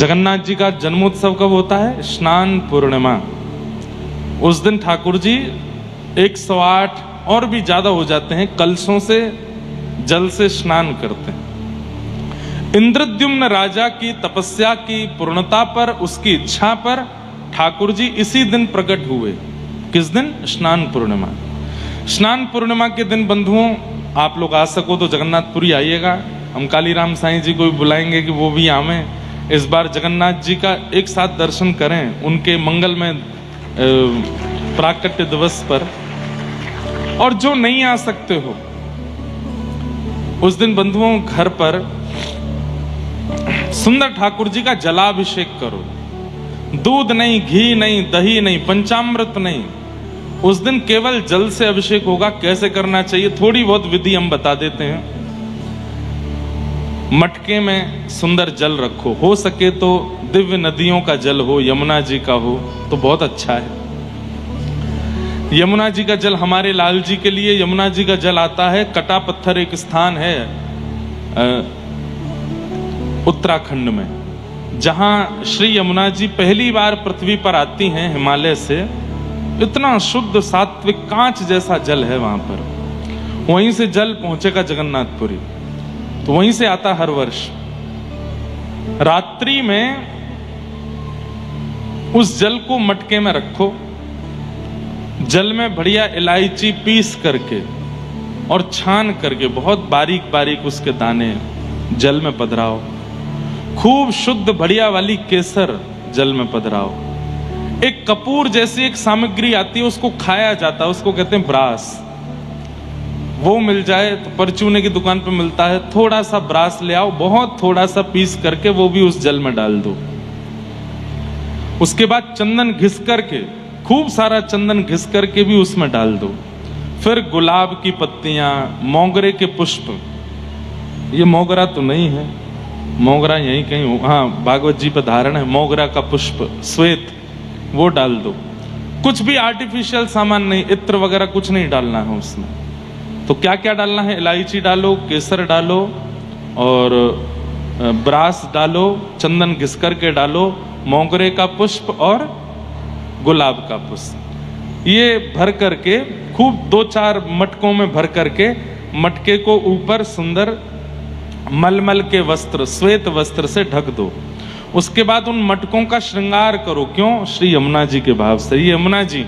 जगन्नाथ जी का जन्मोत्सव कब होता है? स्नान पूर्णिमा। उस दिन ठाकुर जी 108 और भी ज्यादा हो जाते हैं कलशों से जल से स्नान करते हैं। इंद्रद्युम्न राजा की तपस्या की पूर्णता पर, उसकी इच्छा पर ठाकुर जी इसी दिन प्रकट हुए। किस दिन? स्नान पूर्णिमा। स्नान पूर्णिमा के दिन बंधुओं, आप लोग आ सको तो जगन्नाथपुरी आइएगा। हम कालीराम साईं जी को भी बुलाएंगे कि वो भी आवें। इस बार जगन्नाथ जी का एक साथ दर्शन करें उनके मंगलमय प्राकट्य दिवस पर। और जो नहीं आ सकते हो उस दिन बंधुओं, घर पर सुंदर ठाकुर जी का जलाभिषेक करो। दूध नहीं, घी नहीं, दही नहीं, पंचामृत नहीं, उस दिन केवल जल से अभिषेक होगा। कैसे करना चाहिए थोड़ी बहुत विधि हम बता देते हैं। मटके में सुंदर जल रखो, हो सके तो दिव्य नदियों का जल हो, यमुना जी का हो तो बहुत अच्छा है। यमुना जी का जल, हमारे लाल जी के लिए यमुना जी का जल आता है। कटा पत्थर एक स्थान है उत्तराखंड में, जहां श्री यमुना जी पहली बार पृथ्वी पर आती हैं हिमालय से। इतना शुद्ध सात्विक कांच जैसा जल है वहां पर। वहीं से जल पहुंचेगा जगन्नाथपुरी, तो वहीं से आता हर वर्ष। रात्रि में उस जल को मटके में रखो, जल में बढ़िया इलायची पीस करके और छान करके बहुत बारीक बारीक उसके दाने जल में पधराओ। खूब शुद्ध बढ़िया वाली केसर जल में पधराओ। एक कपूर जैसी एक सामग्री आती है, उसको खाया जाता है, उसको कहते हैं ब्रास। वो मिल जाए तो परचूने की दुकान पे मिलता है। थोड़ा सा ब्रास ले आओ, बहुत थोड़ा सा पीस करके वो भी उस जल में डाल दो। उसके बाद चंदन घिस करके, खूब सारा चंदन घिस करके भी उसमें डाल दो। फिर गुलाब की पत्तियां, मोगरे के पुष्प, ये मोगरा तो नहीं है, मोगरा यहीं कहीं, हाँ भागवत जी पर धारण है, मोगरा का पुष्प श्वेत, वो डाल दो। कुछ भी आर्टिफिशियल सामान नहीं, इत्र वगैरह कुछ नहीं डालना है उसमें। तो क्या क्या डालना है? इलायची डालो, केसर डालो और ब्रास डालो, चंदन घिस करके डालो, मोगरे का पुष्प और गुलाब का पुष्प। ये भर करके खूब 2-4 मटकों में भर करके मटके को ऊपर सुंदर मलमल के वस्त्र, श्वेत वस्त्र से ढक दो। उसके बाद उन मटकों का श्रृंगार करो। क्यों? श्री यमुना जी के भाव से। ये यमुना जी,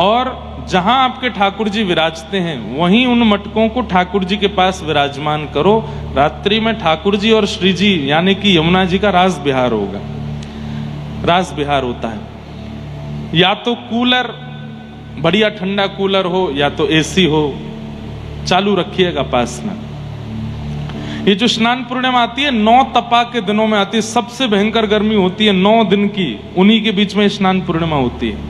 और जहां आपके ठाकुर जी विराजते हैं वहीं उन मटकों को ठाकुर जी के पास विराजमान करो। रात्रि में ठाकुर जी और श्री जी यानी कि यमुना जी का रास बिहार होगा। रास बिहार होता है, या तो कूलर, बढ़िया ठंडा कूलर हो, या तो एसी हो, चालू रखिएगा पास में। ये जो स्नान पूर्णिमा आती है 9 तपा के दिनों में आती है। सबसे भयंकर गर्मी होती है 9 दिन की, उन्हीं के बीच में स्नान पूर्णिमा होती है।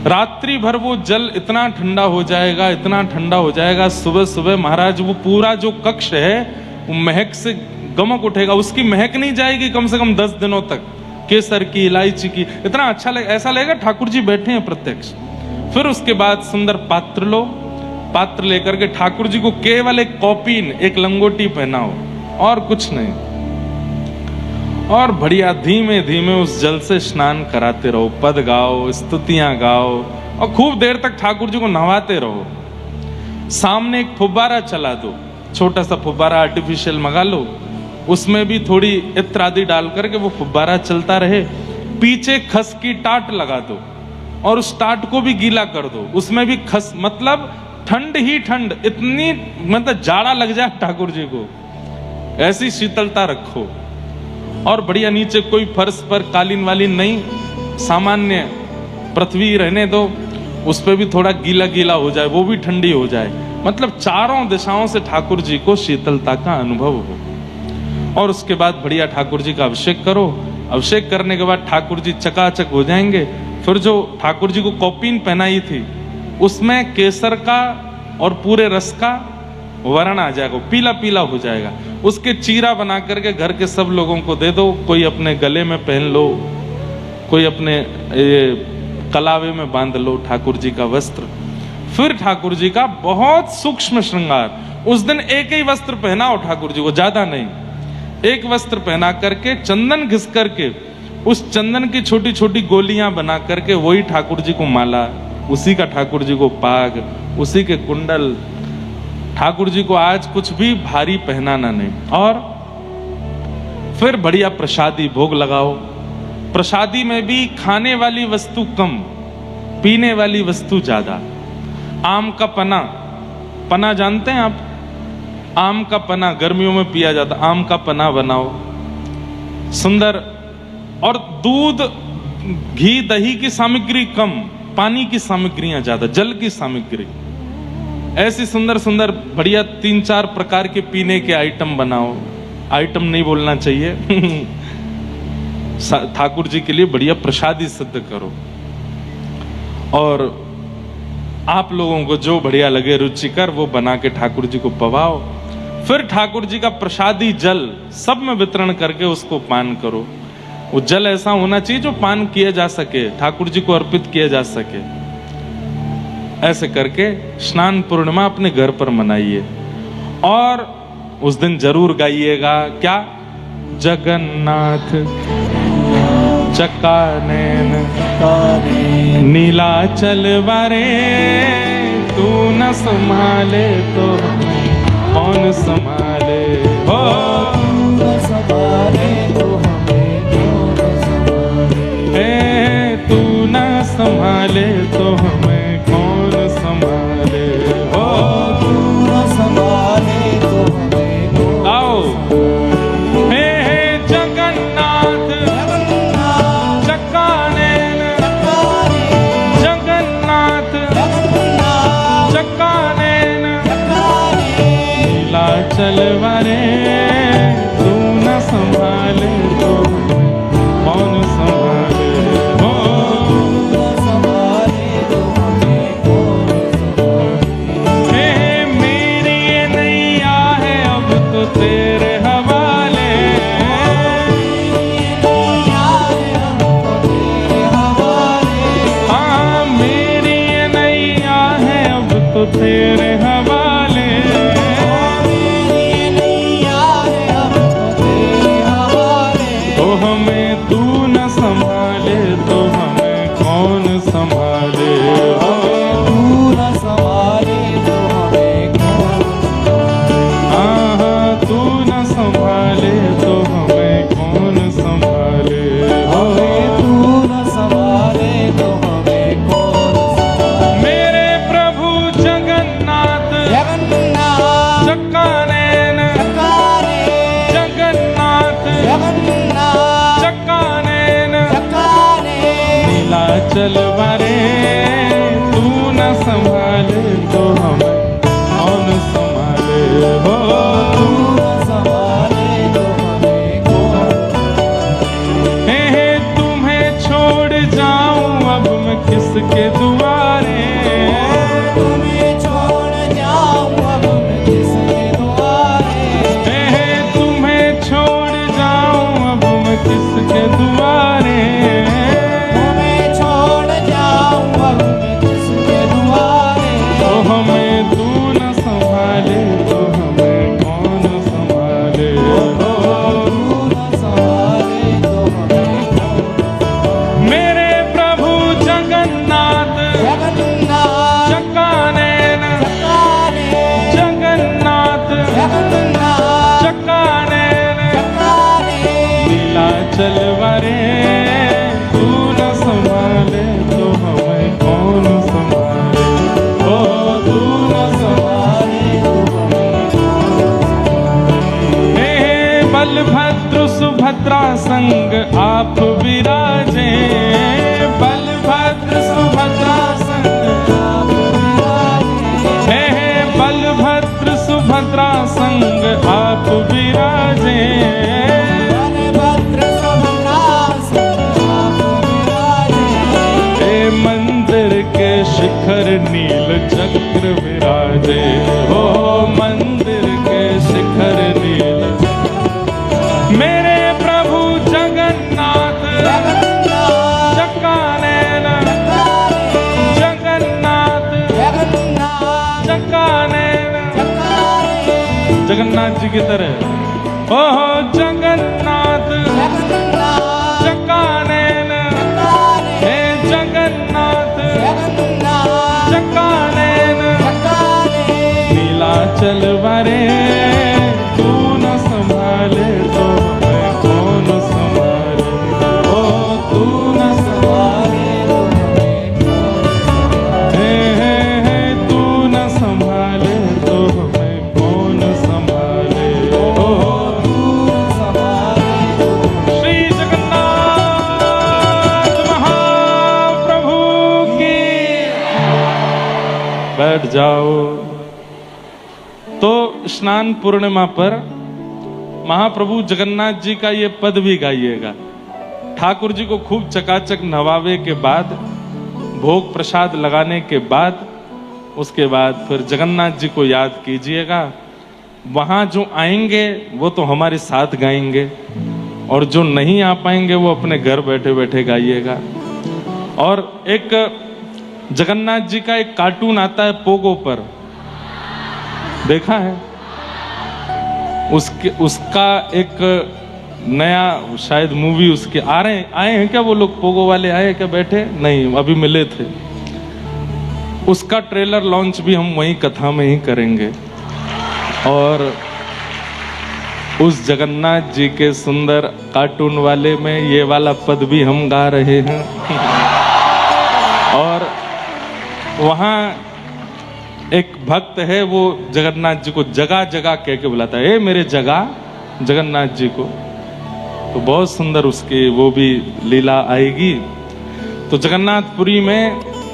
रात्रि भर वो जल इतना ठंडा हो जाएगा, इतना ठंडा हो जाएगा, सुबह सुबह महाराज वो पूरा जो कक्ष है वो महक से गमक उठेगा। उसकी महक नहीं जाएगी कम से कम 10 दिनों तक, केसर की, इलायची की। इतना अच्छा लगे, ऐसा लगेगा ठाकुर जी बैठे हैं प्रत्यक्ष। फिर उसके बाद सुंदर पात्र लो, पात्र लेकर के ठाकुर जी को केवल एक कौपीन, एक लंगोटी पहनाओ और कुछ नहीं, और बढ़िया धीमे धीमे उस जल से स्नान कराते रहो। पद गाओ, स्तुतियां गाओ और खूब देर तक ठाकुर जी को नहवाते रहो। सामने एक फुब्बारा चला दो, छोटा सा फुब्बारा आर्टिफिशियल मंगा लो, उसमें भी थोड़ी इत्र आदि डाल करके वो फुब्बारा चलता रहे। पीछे खस की टाट लगा दो और उस टाट को भी गीला कर दो, उसमें भी खस, मतलब ठंड ही ठंड, इतनी मतलब जाड़ा लग जाए ठाकुर जी को, ऐसी शीतलता रखो। और बढ़िया नीचे कोई फर्श पर कालीन वालीन नहीं, सामान्य पृथ्वी रहने दो, उस पर भी थोड़ा गीला गीला हो जाए, वो भी ठंडी हो जाए, मतलब चारों दिशाओं से ठाकुर जी को शीतलता का अनुभव हो। और उसके बाद बढ़िया ठाकुर जी का अभिषेक करो। अभिषेक करने के बाद ठाकुर जी चकाचक हो जाएंगे। फिर जो ठाकुर जी को कौपीन पहनाई थी उसमें केसर का और पूरे रस का वर्ण आ जाएगा, पीला पीला हो जाएगा। उसके चीरा बना करके घर के सब लोगों को दे दो। कोई अपने गले में पहन लो, कोई अपने कलावे में बांध लो ठाकुर जी का वस्त्र। फिर ठाकुर जी का बहुत सूक्ष्म श्रृंगार। उस दिन एक ही वस्त्र पहनाओ ठाकुर जी को, ज्यादा नहीं। एक वस्त्र पहना करके चंदन घिस करके उस चंदन की छोटी छोटी गोलियां बना करके वही ठाकुर जी को माला, उसी का ठाकुर जी को पाग, उसी के कुंडल। ठाकुर जी को आज कुछ भी भारी पहनाना नहीं। और फिर बढ़िया प्रसादी भोग लगाओ। प्रसादी में भी खाने वाली वस्तु कम, पीने वाली वस्तु ज्यादा। आम का पना, पना जानते हैं आप? आम का पना गर्मियों में पिया जाता, आम का पना बनाओ सुंदर। और दूध, घी, दही की सामग्री कम, पानी की सामग्रियां ज्यादा, जल की सामग्री। ऐसी सुंदर सुंदर बढ़िया 3-4 प्रकार के पीने के आइटम बनाओ। आइटम नहीं बोलना चाहिए। ठाकुर जी के लिए बढ़िया प्रसादी सिद्ध करो। और आप लोगों को जो बढ़िया लगे रुचिकर वो बना के ठाकुर जी को पवाओ। फिर ठाकुर जी का प्रसादी जल सब में वितरण करके उसको पान करो। वो जल ऐसा होना चाहिए जो पान किया जा सके, ठाकुर जी को अर्पित किया जा सके। ऐसे करके स्नान पूर्णिमा अपने घर पर मनाइए। और उस दिन जरूर गाइएगा क्या? जगन्नाथ चक्कानैन नीलाचल वारे, तू न संभाले तो कौन संभाले हो, तू न संभाले तो हमें कौन संभाले हो, तू न संभाले तो हमें कौन। आओ हे जगन्नाथ चक्कानैन, जगन्नाथ चक्कानैन नीलाचल वारे, तू न संभाले तो कौन संभाले। तेरे हवाले, हाँ मेरी ये नैया है अब तो तेरे हवाले, तो हमें तू न संभाले तो हमें कौन संभाले, तू न संभाले तो हमें कौन, तू न संभाले तो हमें कौन संभाले, तू न संभाले तो हमें कौन संभाले। मेरे प्रभु जगन्नाथ चक्कानैन, जगन्नाथ चक्कानैन नीलाचल वारे, तू न संभाले तो हमें कौन संभाले हो, किसके दुआरे, तुम्हें छोड़ जाऊं अब मैं किसके दुआरे, तुम्हें छोड़ जाऊं अब मैं किसके दुआरे, तुम्हें छोड़ जाऊं अब मैं किसके दुआरे, तो हमें तू न संभाले तो हमें कौन संभाले, तू न संभाले तो हमें कौन। मेरे जगन्नाथ चक्कानैन, जगन्नाथ चक्कानैन नीलाचल वारे, तू न संभाले तो हमें कौन संभाले, ओ तू न संभाले तो हमें कौन। हे बलभद्र सुभद्रा संग आप विराजे, बलभद्र सुभद्रा संग आप विराजे, हे बलभद्र सुभद्रा संग आप विराजे, बलभद्र सुभद्रा संग आप विराजे, हे मंदिर के शिखर नील चक्र विराजे, हो मंदिर के शिखर नील चक्र। मेरे प्रभु जगन्नाथ चक्कानैन, जगन्नाथ चक्कानैन, जगन्नाथ जी की तरह, ओहो जगन्नाथ चकानैन हे जगन्नाथ चकानैन नीलाचल वरे तू न संभाले तो मैं कौन संभाले, ओ तू न संभाले तो मैं कौन संभाले, तू न संभाले तो मैं कौन संभाले, ओ तू संभाले। श्री जगन्नाथ महाप्रभु की। बैठ जाओ। तो स्नान पूर्णिमा पर महाप्रभु जगन्नाथ जी का ये पद भी गाइएगा। ठाकुर जी को खूब चकाचक नवावे के बाद, भोग प्रसाद लगाने के बाद, उसके बाद फिर जगन्नाथ जी को याद कीजिएगा। वहां जो आएंगे वो तो हमारे साथ गाएंगे, और जो नहीं आ पाएंगे वो अपने घर बैठे बैठे गाइएगा। और एक जगन्नाथ जी का एक कार्टून आता है पोगो पर, देखा है? उसका एक नया शायद मूवी उसके आए हैं क्या? वो लोग पोगो वाले आए क्या? बैठे नहीं, अभी मिले थे। उसका ट्रेलर लॉन्च भी हम वहीं कथा में ही करेंगे। और उस जगन्नाथ जी के सुंदर कार्टून वाले में ये वाला पद भी हम गा रहे हैं। और वहां एक भक्त है, वो जगन्नाथ जी को जगह जगह कह के बुलाता है, ए मेरे जगह जगन्नाथ जी को। तो बहुत सुंदर उसकी वो भी लीला आएगी। तो जगन्नाथपुरी में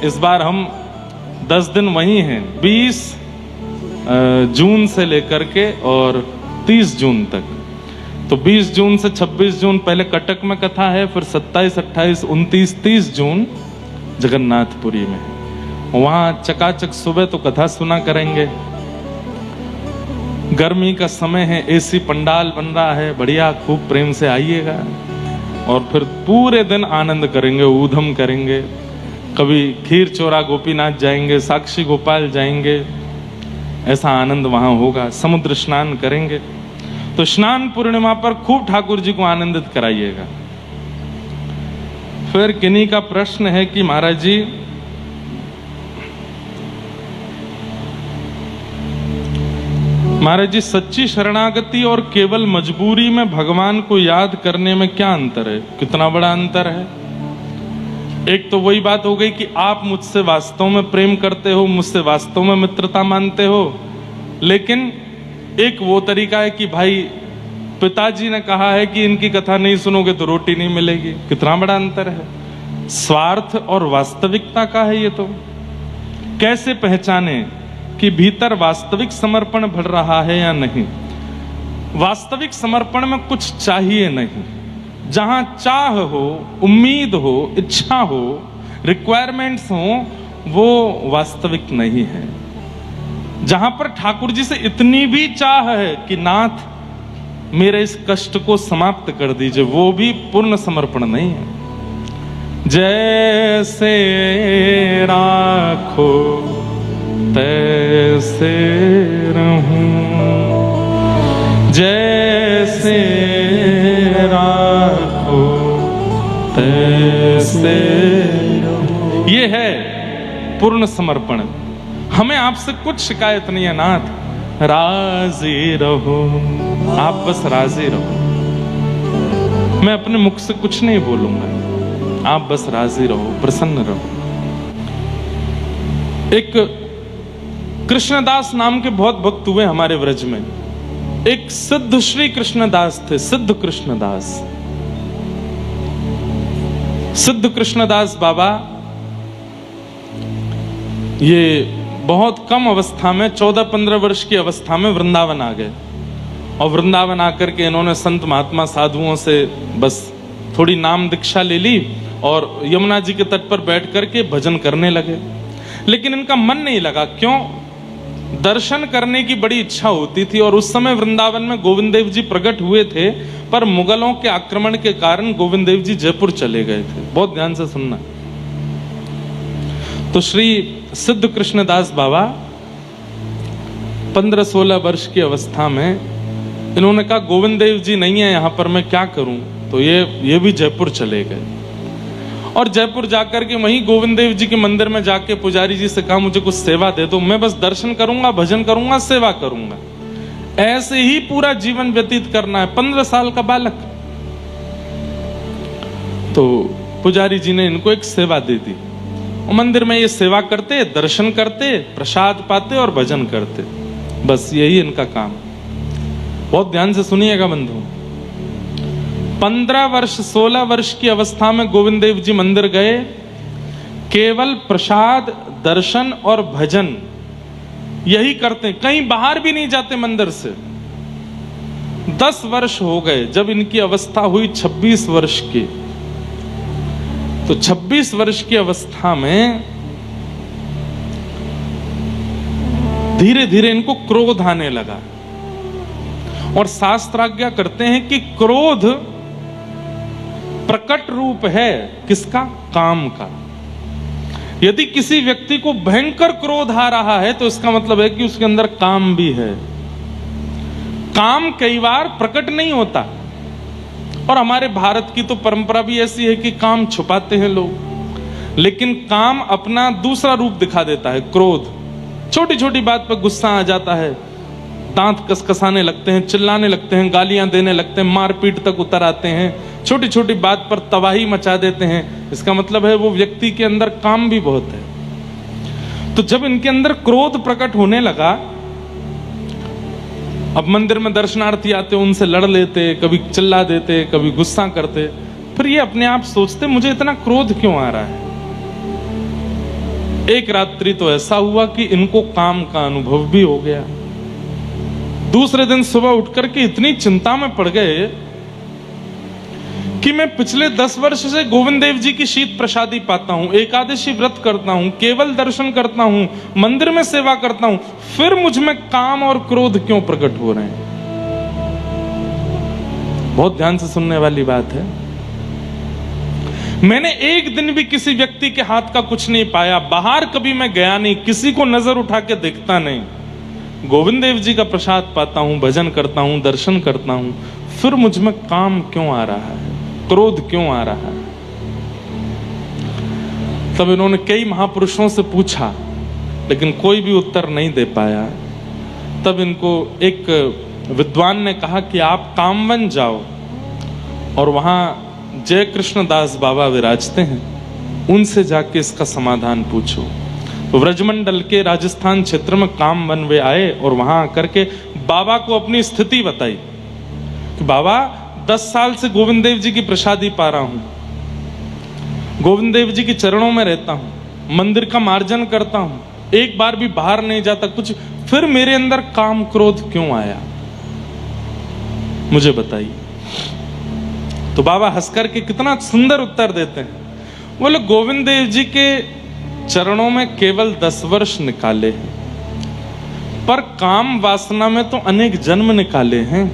इस बार हम 10 दिन वहीं हैं, 20 जून से लेकर के और 30 जून तक। तो 20 जून से 26 जून पहले कटक में कथा है, फिर 27, 28, 29, 30 जून जगन्नाथपुरी में। वहां चकाचक सुबह तो कथा सुना करेंगे। गर्मी का समय है, एसी पंडाल बन रहा है, बढ़िया, खूब प्रेम से आइएगा। और फिर पूरे दिन आनंद करेंगे, ऊधम करेंगे। कभी खीर चोरा गोपीनाथ जाएंगे, साक्षी गोपाल जाएंगे, ऐसा आनंद वहां होगा। समुद्र स्नान करेंगे। तो स्नान पूर्णिमा पर खूब ठाकुर जी को आनंदित कराइएगा। फिर किन्हीं का प्रश्न है कि महाराज जी सच्ची शरणागति और केवल मजबूरी में भगवान को याद करने में क्या अंतर है? कितना बड़ा अंतर है। एक तो वही बात हो गई कि आप मुझसे वास्तव में प्रेम करते हो, मुझसे वास्तव में मित्रता मानते हो। लेकिन एक वो तरीका है कि भाई पिताजी ने कहा है कि इनकी कथा नहीं सुनोगे तो रोटी नहीं मिलेगी। कितना बड़ा अंतर है। स्वार्थ और वास्तविकता का है ये। तो कैसे पहचाने कि भीतर वास्तविक समर्पण बढ़ रहा है या नहीं? वास्तविक समर्पण में कुछ चाहिए नहीं। जहां चाह हो, उम्मीद हो, इच्छा हो, रिक्वायरमेंट्स हो, वो वास्तविक नहीं है। जहां पर ठाकुर जी से इतनी भी चाह है कि नाथ मेरे इस कष्ट को समाप्त कर दीजिए, वो भी पूर्ण समर्पण नहीं है। जैसे राखो तैसे रहूं, जैसे राखो तैसे रहूं, ये है पूर्ण समर्पण। हमें आपसे कुछ शिकायत नहीं है नाथ, राजी रहो, आप बस राजी रहो। मैं अपने मुख से कुछ नहीं बोलूंगा, आप बस राजी रहो, प्रसन्न रहो। एक कृष्णदास नाम के बहुत भक्त हुए हमारे व्रज में। एक सिद्ध श्री कृष्णदास थे, सिद्ध कृष्णदास। सिद्ध कृष्णदास बाबा ये बहुत कम अवस्था में, 14-15 वर्ष की अवस्था में वृंदावन आ गए। और वृंदावन आकर के इन्होंने संत महात्मा साधुओं से बस थोड़ी नाम दीक्षा ले ली और यमुना जी के तट पर बैठ करके भजन करने लगे। लेकिन इनका मन नहीं लगा। क्यों? दर्शन करने की बड़ी इच्छा होती थी। और उस समय वृंदावन में गोविंद देव जी प्रकट हुए थे, पर मुगलों के आक्रमण के कारण गोविंद देव जी जयपुर चले गए थे। बहुत ध्यान से सुनना। तो श्री सिद्ध कृष्णदास बाबा 15-16 वर्ष की अवस्था में इन्होंने कहा गोविंद देव जी नहीं है यहाँ पर, मैं क्या करूं? तो ये भी जयपुर चले गए और जयपुर जाकर के वहीं गोविंद देव जी के मंदिर में जाके पुजारी जी से कहा मुझे कुछ सेवा दे दो, मैं बस दर्शन करूंगा, भजन करूंगा, सेवा करूंगा। ऐसे ही पूरा जीवन व्यतीत करना है। 15 साल का बालक। तो पुजारी जी ने इनको एक सेवा दे दी और मंदिर में ये सेवा करते, दर्शन करते, प्रसाद पाते और भजन करते। बस यही इनका काम। बहुत ध्यान से सुनिएगा बंधु। 15 वर्ष 16 वर्ष की अवस्था में गोविंद देव जी मंदिर गए, केवल प्रसाद, दर्शन और भजन यही करते, कहीं बाहर भी नहीं जाते मंदिर से। 10 वर्ष हो गए। जब इनकी अवस्था हुई 26 वर्ष की, तो 26 वर्ष की अवस्था में धीरे धीरे इनको क्रोध आने लगा। और शास्त्राज्ञा करते हैं कि क्रोध प्रकट रूप है किसका? काम का। यदि किसी व्यक्ति को भयंकर क्रोध आ रहा है तो इसका मतलब है कि उसके अंदर काम भी है। काम कई बार प्रकट नहीं होता, और हमारे भारत की तो परंपरा भी ऐसी है कि काम छुपाते हैं लोग, लेकिन काम अपना दूसरा रूप दिखा देता है। क्रोध, छोटी छोटी बात पर गुस्सा आ जाता है, दांत कसकसाने लगते हैं, चिल्लाने लगते हैं, गालियां देने लगते हैं, मारपीट तक उतर आते हैं, छोटी छोटी बात पर तबाही मचा देते हैं। इसका मतलब है वो व्यक्ति के अंदर काम भी बहुत है। तो जब इनके अंदर क्रोध प्रकट होने लगा, अब मंदिर में दर्शनार्थी आते, उनसे लड़ लेते, कभी चिल्ला देते, कभी गुस्सा करते। फिर ये अपने आप सोचते मुझे इतना क्रोध क्यों आ रहा है। एक रात्रि तो ऐसा हुआ कि इनको काम का अनुभव भी हो गया। दूसरे दिन सुबह उठकर के इतनी चिंता में पड़ गए कि मैं पिछले 10 वर्ष से गोविंद देव जी की शीत प्रसादी पाता हूं, एकादशी व्रत करता हूं, केवल दर्शन करता हूं, मंदिर में सेवा करता हूं, फिर मुझ में काम और क्रोध क्यों प्रकट हो रहे हैं? बहुत ध्यान से सुनने वाली बात है। मैंने एक दिन भी किसी व्यक्ति के हाथ का कुछ नहीं पाया, बाहर कभी मैं गया नहीं, किसी को नजर उठा के देखता नहीं, गोविंद देव जी का प्रसाद पाता हूं, भजन करता हूं, दर्शन करता हूं, फिर मुझ में काम क्यों आ रहा है, क्रोध क्यों आ रहा है? तब इन्होंने कई महापुरुषों से पूछा, लेकिन कोई भी उत्तर नहीं दे पाया। तब इनको एक विद्वान ने कहा कि आप कामवन जाओ और वहां जय कृष्ण दास बाबा विराजते हैं, उनसे जाके इसका समाधान पूछो। तो व्रजमंडल के राजस्थान क्षेत्र में कामवन वे आए और वहां आकर के बाबा को अपनी स्थिति बताई कि बाबा 10 साल से गोविंद देव जी की प्रसादी पा रहा हूं, गोविंद देव जी के चरणों में रहता हूं, मंदिर का मार्जन करता हूं, एक बार भी बाहर नहीं जाता कुछ, फिर मेरे अंदर काम क्रोध क्यों आया, मुझे बताइए। तो बाबा हंसकर के कितना सुंदर उत्तर देते हैं। बोले गोविंद देव जी के चरणों में केवल 10 वर्ष निकाले हैं, पर काम वासना में तो अनेक जन्म निकाले हैं।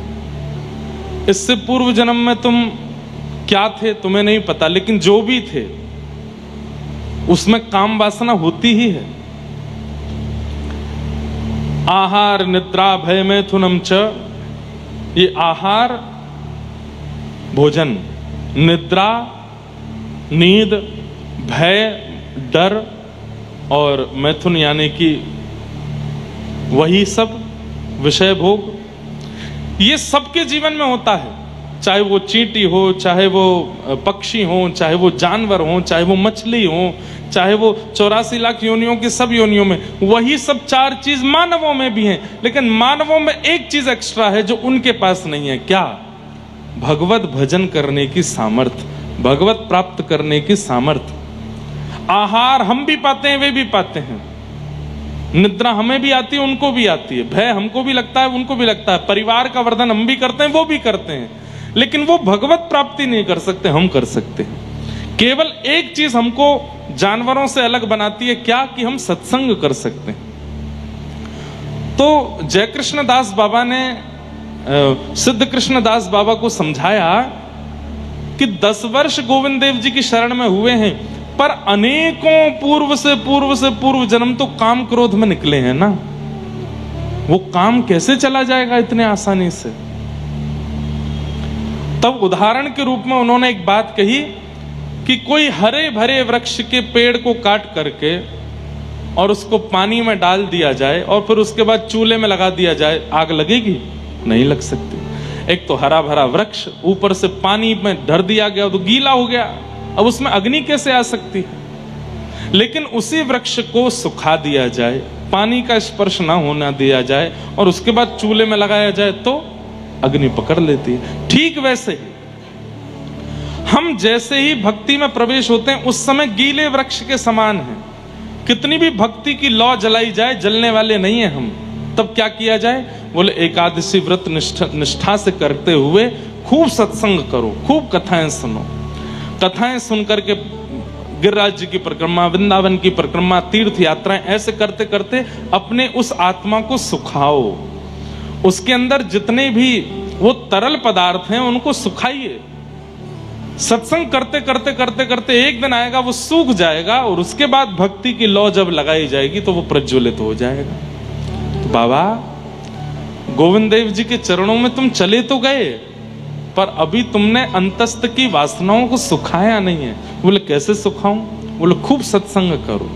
इससे पूर्व जन्म में तुम क्या थे तुम्हें नहीं पता, लेकिन जो भी थे उसमें काम वासना होती ही है। आहार निद्रा भय मैथुनम च, ये आहार भोजन, निद्रा नींद, भय डर और मैथुन यानी कि वही सब विषय भोग, ये सबके जीवन में होता है। चाहे वो चींटी हो, चाहे वो पक्षी हो, चाहे वो जानवर हो, चाहे वो मछली हो, चाहे वो 84 लाख योनियों की सब योनियों में वही सब 4 चीज मानवों में भी हैं। लेकिन मानवों में एक चीज एक्स्ट्रा है जो उनके पास नहीं है। क्या? भगवत भजन करने की सामर्थ्य, भगवत प्राप्त करने की सामर्थ्य। आहार हम भी पाते हैं, वे भी पाते हैं, निद्रा हमें भी आती है, उनको भी आती है, भय हमको भी लगता है, उनको भी लगता है, परिवार का वर्धन हम भी करते हैं, वो भी करते हैं, लेकिन वो भगवत प्राप्ति नहीं कर सकते, हम कर सकते हैं। केवल एक चीज हमको जानवरों से अलग बनाती है, क्या? कि हम सत्संग कर सकते हैं। तो जय कृष्ण दास बाबा ने सिद्ध कृष्ण दास बाबा को समझाया कि 10 वर्ष गोविंद देव जी की शरण में हुए हैं, पर अनेकों पूर्व जन्म तो काम क्रोध में निकले हैं ना। वो काम कैसे चला जाएगा इतने आसानी से? तब उदाहरण के रूप में उन्होंने एक बात कही कि कोई हरे भरे वृक्ष के पेड़ को काट करके और उसको पानी में डाल दिया जाए और फिर उसके बाद चूल्हे में लगा दिया जाए, आग लगेगी? नहीं लग सकती। एक तो हरा भरा वृक्ष, ऊपर से पानी में धर दिया गया तो गीला हो गया, अब उसमें अग्नि कैसे आ सकती है? लेकिन उसी वृक्ष को सुखा दिया जाए, पानी का स्पर्श ना होना दिया जाए और उसके बाद चूल्हे में लगाया जाए तो अग्नि पकड़ लेती है। ठीक वैसे ही हम जैसे ही भक्ति में प्रवेश होते हैं उस समय गीले वृक्ष के समान हैं। कितनी भी भक्ति की लौ जलाई जाए, जलने वाले नहीं है हम। तब क्या किया जाए? बोले एकादशी व्रत निष्ठा से करते हुए खूब सत्संग करो, खूब कथाएं सुनो। कथाएं सुन करके गिरिराज जी की परिक्रमा, वृंदावन की परिक्रमा, तीर्थ यात्राएं ऐसे करते करते अपने उस आत्मा को सुखाओ। उसके अंदर जितने भी वो तरल पदार्थ हैं उनको सुखाइए। सत्संग करते करते करते करते एक दिन आएगा वो सूख जाएगा और उसके बाद भक्ति की लौ जब लगाई जाएगी तो वो प्रज्वलित हो जाएगा। तो बाबा गोविंद देव जी के चरणों में तुम चले तो गए, पर अभी तुमने अंतस्थ की वासनाओं को सुखाया नहीं है। बोले कैसे सुखाऊं? बोले खूब सत्संग करो,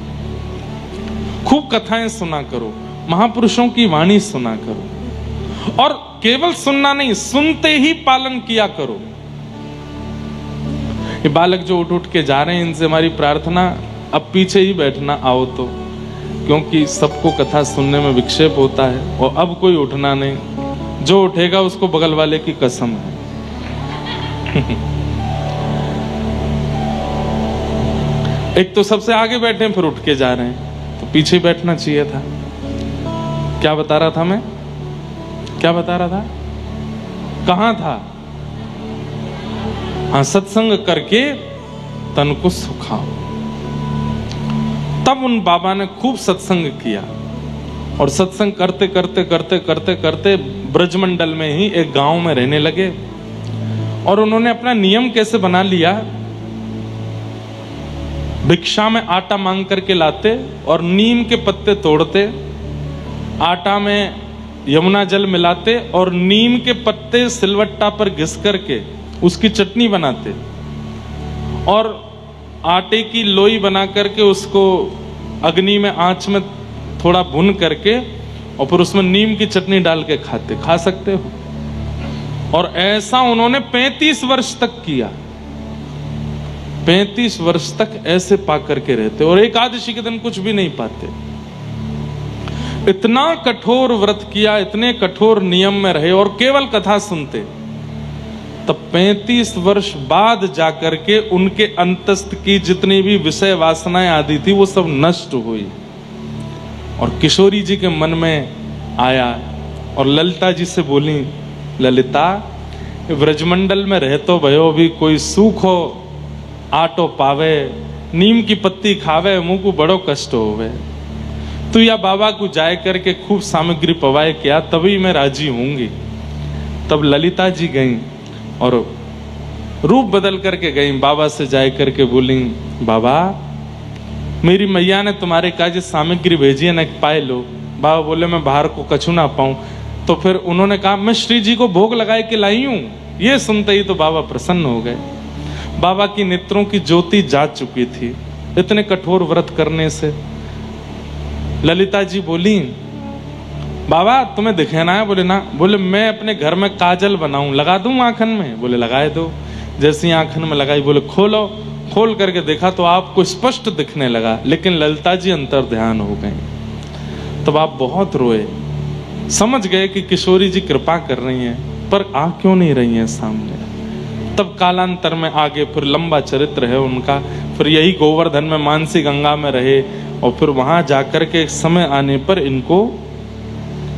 खूब कथाएं सुना करो, महापुरुषों की वाणी सुना करो और केवल सुनना नहीं, सुनते ही पालन किया करो। ये बालक जो उठ उठ के जा रहे हैं, इनसे हमारी प्रार्थना अब पीछे ही बैठना आओ तो, क्योंकि सबको कथा सुनने में विक्षेप होता है और अब कोई उठना नहीं। जो उठेगा उसको बगल वाले की कसम है। एक तो सबसे आगे बैठे फिर उठ के जा रहे हैं, तो पीछे बैठना चाहिए था। क्या बता रहा था मैं? क्या बता रहा था? कहां था? हाँ, सत्संग करके तन को सुखाओ। तब उन बाबा ने खूब सत्संग किया और सत्संग करते करते करते करते करते ब्रजमंडल में ही एक गांव में रहने लगे। और उन्होंने अपना नियम कैसे बना लिया? भिक्षा में आटा मांग करके लाते और नीम के पत्ते तोड़ते, आटा में यमुना जल मिलाते और नीम के पत्ते सिलवट्टा पर घिस करके उसकी चटनी बनाते और आटे की लोई बना करके उसको अग्नि में आंच में थोड़ा भून करके और फिर उसमें नीम की चटनी डाल के खाते। खा सकते हो? और ऐसा उन्होंने 35 वर्ष तक किया। 35 वर्ष तक ऐसे पा करके रहते और एकादशी के दिन कुछ भी नहीं पाते। इतना कठोर व्रत किया, इतने कठोर नियम में रहे और केवल कथा सुनते। तब 35 वर्ष बाद जाकर के उनके अंतस्थ की जितनी भी विषय वासनाएं आदि थी वो सब नष्ट हुई। और किशोरी जी के मन में आया और ललिता जी से बोली, ललिता व्रजमंडल में रहतो भयो भी कोई सूख हो आटो पावे, नीम की पत्ती खावे, मुंह को बड़ो कष्ट होवे। तू या बाबा को जाए करके खूब सामग्री पवाए क्या, तभी मैं राजी होंगी। तब ललिता जी गईं और रूप बदल करके गई, बाबा से जाए करके बोली, बाबा मेरी मैया ने तुम्हारे काज सामग्री भेजी है ना, पाए लो। बाबा बोले मैं बाहर को कछु ना पाऊं। तो फिर उन्होंने कहा मैं श्री जी को भोग लगाए के लाई हूं। ये सुनते ही तो बाबा प्रसन्न हो गए। बाबा की नेत्रों की ज्योति जा चुकी थी इतने कठोर व्रत करने से। ललिता जी बोली, बाबा तुम्हें दिखाना है? बोले ना। बोले मैं अपने घर में काजल बनाऊं, लगा दूं आंखन में? बोले लगाए दो। जैसी आंखन में लगाई, बोले खोलो। खोल करके देखा तो आपको स्पष्ट दिखने लगा, लेकिन ललिता जी अंतर ध्यान हो गई। तब आप बहुत रोए, समझ गए कि किशोरी जी कृपा कर रही हैं, पर आ क्यों नहीं रही हैं सामने। तब कालांतर में आगे फिर लंबा चरित्र है उनका। फिर यही गोवर्धन में मानसी गंगा में रहे और फिर वहां जाकर के समय आने पर इनको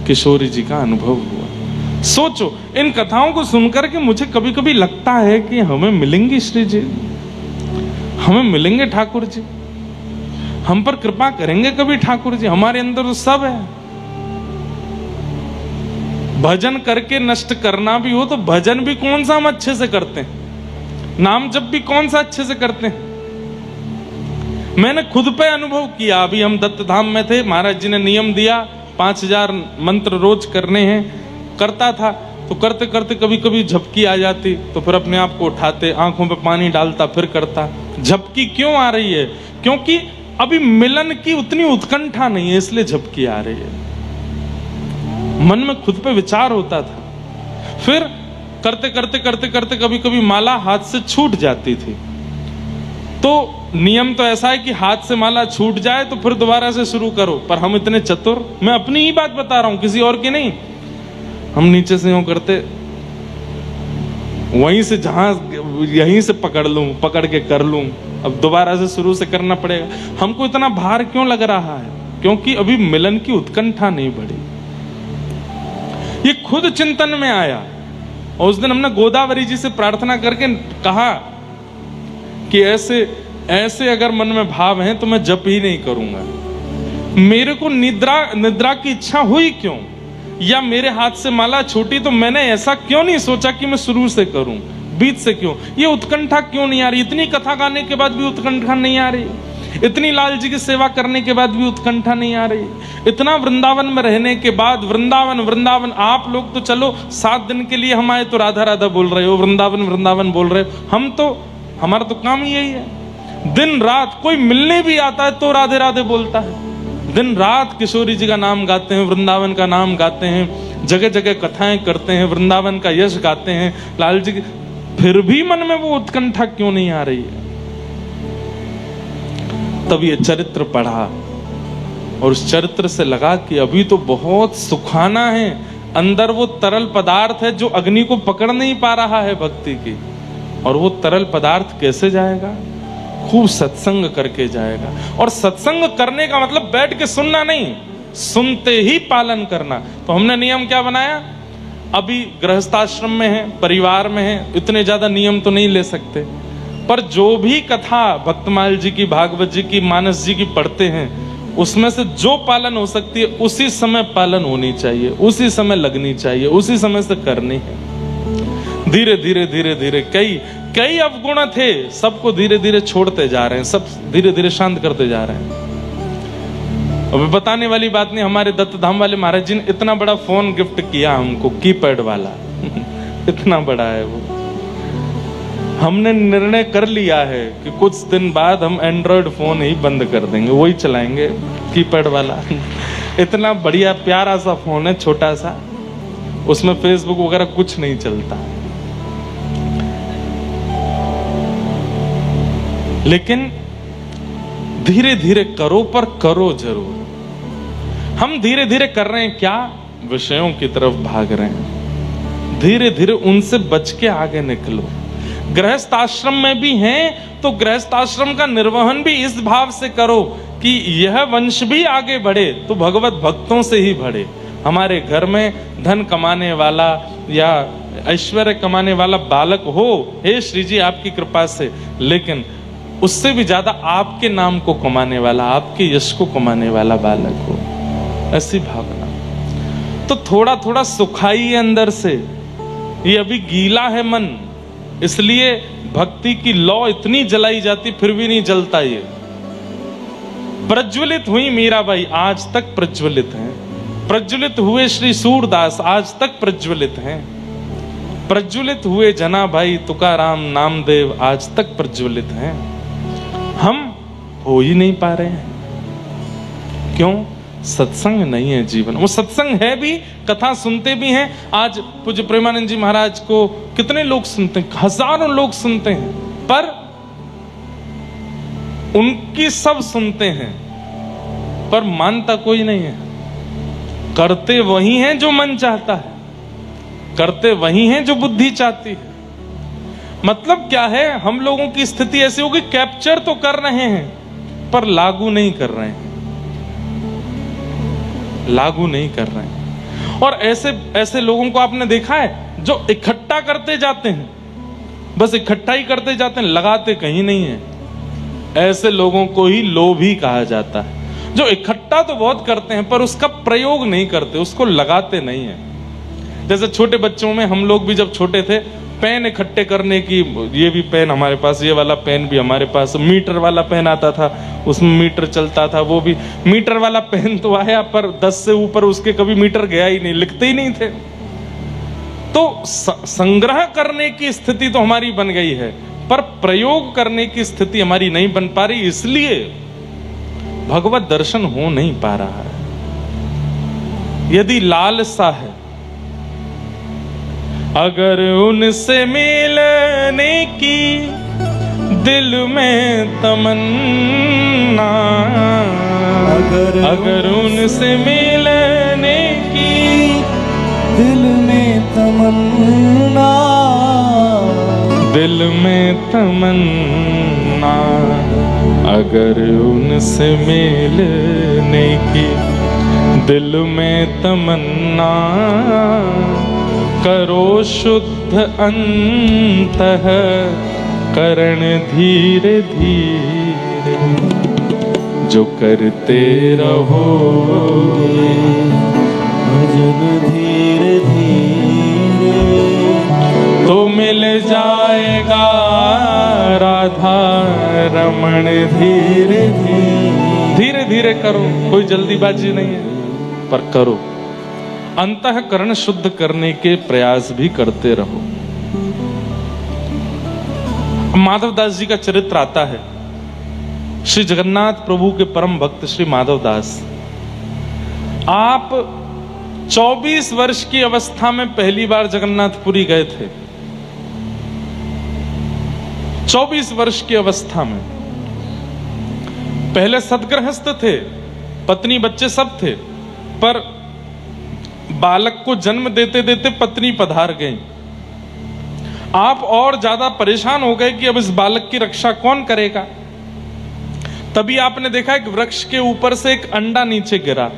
किशोरी जी का अनुभव हुआ। सोचो, इन कथाओं को सुनकर के मुझे कभी कभी लगता है कि हमें मिलेंगी श्री जी, हमें मिलेंगे ठाकुर जी, हम पर कृपा करेंगे कभी ठाकुर जी। हमारे अंदर तो सब है। भजन करके नष्ट करना भी हो तो भजन भी कौन सा हम अच्छे से करते हैं, नाम जप भी कौन सा अच्छे से करते हैं। मैंने खुद पे अनुभव किया। अभी हम दत्त धाम में थे, महाराज जी ने नियम दिया 5000 मंत्र रोज करने हैं, करता था। तो करते करते कभी कभी झपकी आ जाती, तो फिर अपने आप को उठाते, आंखों पे पानी डालता, फिर करता। झपकी क्यों आ रही है? क्योंकि अभी मिलन की उतनी उत्कंठा नहीं है, इसलिए झपकी आ रही है। मन में खुद पे विचार होता था। फिर करते करते करते करते कभी कभी माला हाथ से छूट जाती थी। तो नियम तो ऐसा है कि हाथ से माला छूट जाए तो फिर दोबारा से शुरू करो, पर हम इतने चतुर, मैं अपनी ही बात बता रहा हूं, किसी और की नहीं। हम नीचे से यूं करते, वहीं से जहां यहीं से पकड़ लूं, पकड़ के कर लूं, अब दोबारा से शुरू से करना पड़ेगा। हमको इतना भार क्यों लग रहा है? क्योंकि अभी मिलन की उत्कंठा नहीं बढ़ी। ये खुद चिंतन में आया, और उस दिन हमने गोदावरी जी से प्रार्थना करके कहा कि ऐसे ऐसे अगर मन में भाव हैं तो मैं जप ही नहीं करूंगा। मेरे को निद्रा की इच्छा हुई क्यों, या मेरे हाथ से माला छूटी तो मैंने ऐसा क्यों नहीं सोचा कि मैं शुरू से करूं, बीच से क्यों? ये उत्कंठा क्यों नहीं आ रही? इतनी कथा गाने के बाद भी उत्कंठा नहीं आ रही, इतनी लाल जी की सेवा करने के बाद भी उत्कंठा नहीं आ रही, इतना वृंदावन में रहने के बाद, वृंदावन वृंदावन, आप लोग तो चलो 7 दिन के लिए हम आए तो राधा राधा बोल रहे हो, वृंदावन वृंदावन बोल रहे हो। हम तो, हमारा तो काम ही यही है, दिन रात कोई मिलने भी आता है तो राधे राधे बोलता है, दिन रात किशोरी जी का नाम गाते हैं, वृंदावन का नाम गाते हैं, जगह जगह कथाएं करते हैं, वृंदावन का यश गाते हैं, लाल जी की, फिर भी मन में वो उत्कंठा क्यों नहीं आ रही है? तब ये चरित्र पढ़ा और उस चरित्र से लगा कि अभी तो बहुत सुखाना है, अंदर वो तरल पदार्थ है जो अग्नि को पकड़ नहीं पा रहा है भक्ति की, और वो तरल पदार्थ कैसे जाएगा? खूब सत्संग करके जाएगा। और सत्संग करने का मतलब बैठ के सुनना नहीं, सुनते ही पालन करना। तो हमने नियम क्या बनाया? अभी गृहस्थाश्रम में है, परिवार में है, इतने ज्यादा नियम तो नहीं ले सकते, पर जो भी कथा भक्तमाल जी की, भागवत जी की, मानस जी की पढ़ते हैं, उसमें से जो पालन हो सकती है उसी समय पालन होनी चाहिए, उसी समय लगनी चाहिए, उसी समय से करनी है। धीरे धीरे धीरे धीरे कई अवगुण थे, सबको धीरे धीरे छोड़ते जा रहे हैं, सब धीरे धीरे शांत करते जा रहे हैं। अब बताने वाली बात नहीं, हमारे दत्त धाम वाले महाराज जी ने इतना बड़ा फोन गिफ्ट किया हमको, कीपैड वाला इतना बड़ा है वो। हमने निर्णय कर लिया है कि कुछ दिन बाद हम एंड्रॉयड फोन ही बंद कर देंगे, वही चलाएंगे, कीपैड वाला। इतना बढ़िया प्यारा सा फोन है, छोटा सा, उसमें फेसबुक वगैरह कुछ नहीं चलता। लेकिन धीरे धीरे करो, पर करो जरूर। हम धीरे धीरे कर रहे हैं क्या? विषयों की तरफ भाग रहे हैं। धीरे धीरे उनसे बच के आगे निकलो। गृहस्थ आश्रम में भी हैं तो गृहस्थ आश्रम का निर्वहन भी इस भाव से करो कि यह वंश भी आगे बढ़े, तो भगवत भक्तों से ही बढ़े। हमारे घर में धन कमाने वाला या ऐश्वर्य कमाने वाला बालक हो, हे श्री जी आपकी कृपा से, लेकिन उससे भी ज्यादा आपके नाम को कमाने वाला, आपके यश को कमाने वाला बालक हो, ऐसी भावना। तो थोड़ा थोड़ा सुखाई अंदर से, ये अभी गीला है मन, इसलिए भक्ति की लौ इतनी जलाई जाती फिर भी नहीं जलता। ये प्रज्वलित हुई मीराबाई, आज तक प्रज्वलित हैं। प्रज्वलित हुए श्री सूरदास, आज तक प्रज्वलित हैं। प्रज्वलित हुए जनाभाई तुकाराम नामदेव, आज तक प्रज्वलित हैं। हम हो ही नहीं पा रहे हैं। क्यों? सत्संग नहीं है जीवन। वो सत्संग है भी, कथा सुनते भी हैं। आज पूज्य प्रेमानंद जी महाराज को कितने लोग सुनते हैं? हजारों लोग सुनते हैं, पर उनकी सब सुनते हैं, पर मानता कोई नहीं है। करते वही हैं जो मन चाहता है, करते वही हैं जो बुद्धि चाहती है। मतलब क्या है, हम लोगों की स्थिति ऐसी होगी, कैप्चर तो कर रहे हैं पर लागू नहीं कर रहे हैं, लागू नहीं कर रहे हैं। और ऐसे लोगों को आपने देखा है जो इकट्ठा करते जाते हैं, बस इकट्ठा ही करते जाते हैं, लगाते कहीं नहीं है। ऐसे लोगों को ही लोभी कहा जाता है, जो इकट्ठा तो बहुत करते हैं पर उसका प्रयोग नहीं करते, उसको लगाते नहीं है। जैसे छोटे बच्चों में, हम लोग भी जब छोटे थे, पेन इकट्ठे करने की, ये भी पेन हमारे पास, ये वाला पेन भी हमारे पास, मीटर वाला पेन आता था, उसमें मीटर चलता था, वो भी मीटर वाला पेन तो आया, पर 10 से ऊपर उसके कभी मीटर गया ही नहीं, लिखते ही नहीं थे। तो संग्रह करने की स्थिति तो हमारी बन गई है, पर प्रयोग करने की स्थिति हमारी नहीं बन पा रही, इसलिए भगवत दर्शन हो नहीं पा रहा है। यदि लालसा है, अगर उनसे मिलने की दिल में तमन्ना, अगर उनसे मिलने की दिल में तमन्ना, दिल में तमन्ना, अगर उनसे मिलने की दिल में तमन्ना, करो शुद्ध अंतः करण धीरे धीरे, जो करते रहो भजन धीरे धीरे, तो मिल जाएगा राधा रमण धीरे धीरे। धीरे धीरे करो, कोई जल्दीबाजी नहीं है, पर करो। अंतःकरण शुद्ध करने के प्रयास भी करते रहो। माधवदास जी का चरित्र आता है। श्री जगन्नाथ प्रभु के परम भक्त श्री माधवदास, आप 24 वर्ष की अवस्था में पहली बार जगन्नाथपुरी गए थे। 24 वर्ष की अवस्था में, पहले सदगृहस्थ थे, पत्नी बच्चे सब थे, पर बालक को जन्म देते देते पत्नी पधार गई। आप और ज्यादा परेशान हो गए कि अब इस बालक की रक्षा कौन करेगा। तभी आपने देखा कि वृक्ष के ऊपर से एक अंडा नीचे गिरा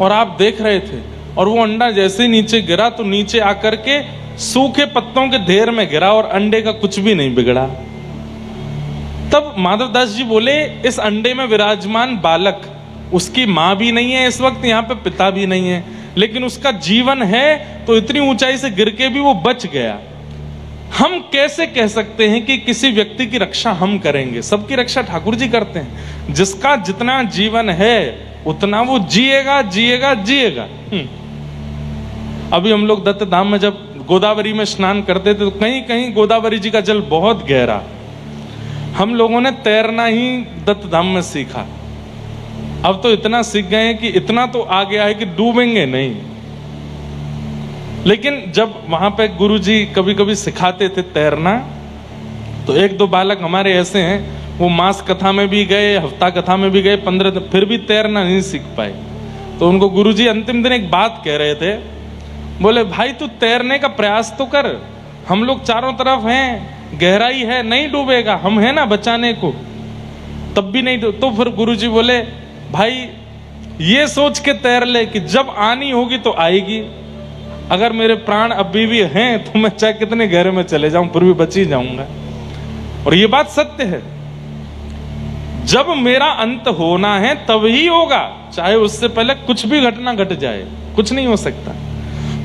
और आप देख रहे थे, और वो अंडा जैसे ही नीचे गिरा तो नीचे आकर के सूखे पत्तों के ढेर में गिरा और अंडे का कुछ भी नहीं बिगड़ा। तब माधवदास जी बोले, इस अंडे में विराजमान बालक, उसकी मां भी नहीं है इस वक्त यहाँ पे, पिता भी नहीं है, लेकिन उसका जीवन है, तो इतनी ऊंचाई से गिर के भी वो बच गया। हम कैसे कह सकते हैं कि किसी व्यक्ति की रक्षा हम करेंगे? सबकी रक्षा ठाकुर जी करते हैं। जिसका जितना जीवन है उतना वो जिएगा जिएगा जिएगा। अभी हम लोग दत्त धाम में जब गोदावरी में स्नान करते थे तो कहीं कहीं गोदावरी जी का जल बहुत गहरा, हम लोगों ने तैरना ही दत्त धाम में सीखा। अब तो इतना सीख गए हैं कि इतना तो आ गया है कि डूबेंगे नहीं। लेकिन जब वहां पे गुरुजी कभी कभी सिखाते थे तैरना, तो एक दो बालक हमारे ऐसे हैं, वो मास कथा में भी गए, हफ्ता कथा में भी गए, 15 दिन, फिर भी तैरना नहीं सीख पाए। तो उनको गुरुजी अंतिम दिन एक बात कह रहे थे, बोले भाई तू तैरने का प्रयास तो कर, हम लोग चारों तरफ हैं, गहराई है, नहीं डूबेगा, हम हैं ना बचाने को, तब भी नहीं डूब। तो फिर गुरुजी बोले भाई ये सोच के तैर ले कि जब आनी होगी तो आएगी, अगर मेरे प्राण अभी भी हैं तो मैं चाहे कितने गहरे में चले जाऊं फिर भी बच ही जाऊंगा। और ये बात सत्य है, जब मेरा अंत होना है तब ही होगा, चाहे उससे पहले कुछ भी घटना घट जाए, कुछ नहीं हो सकता।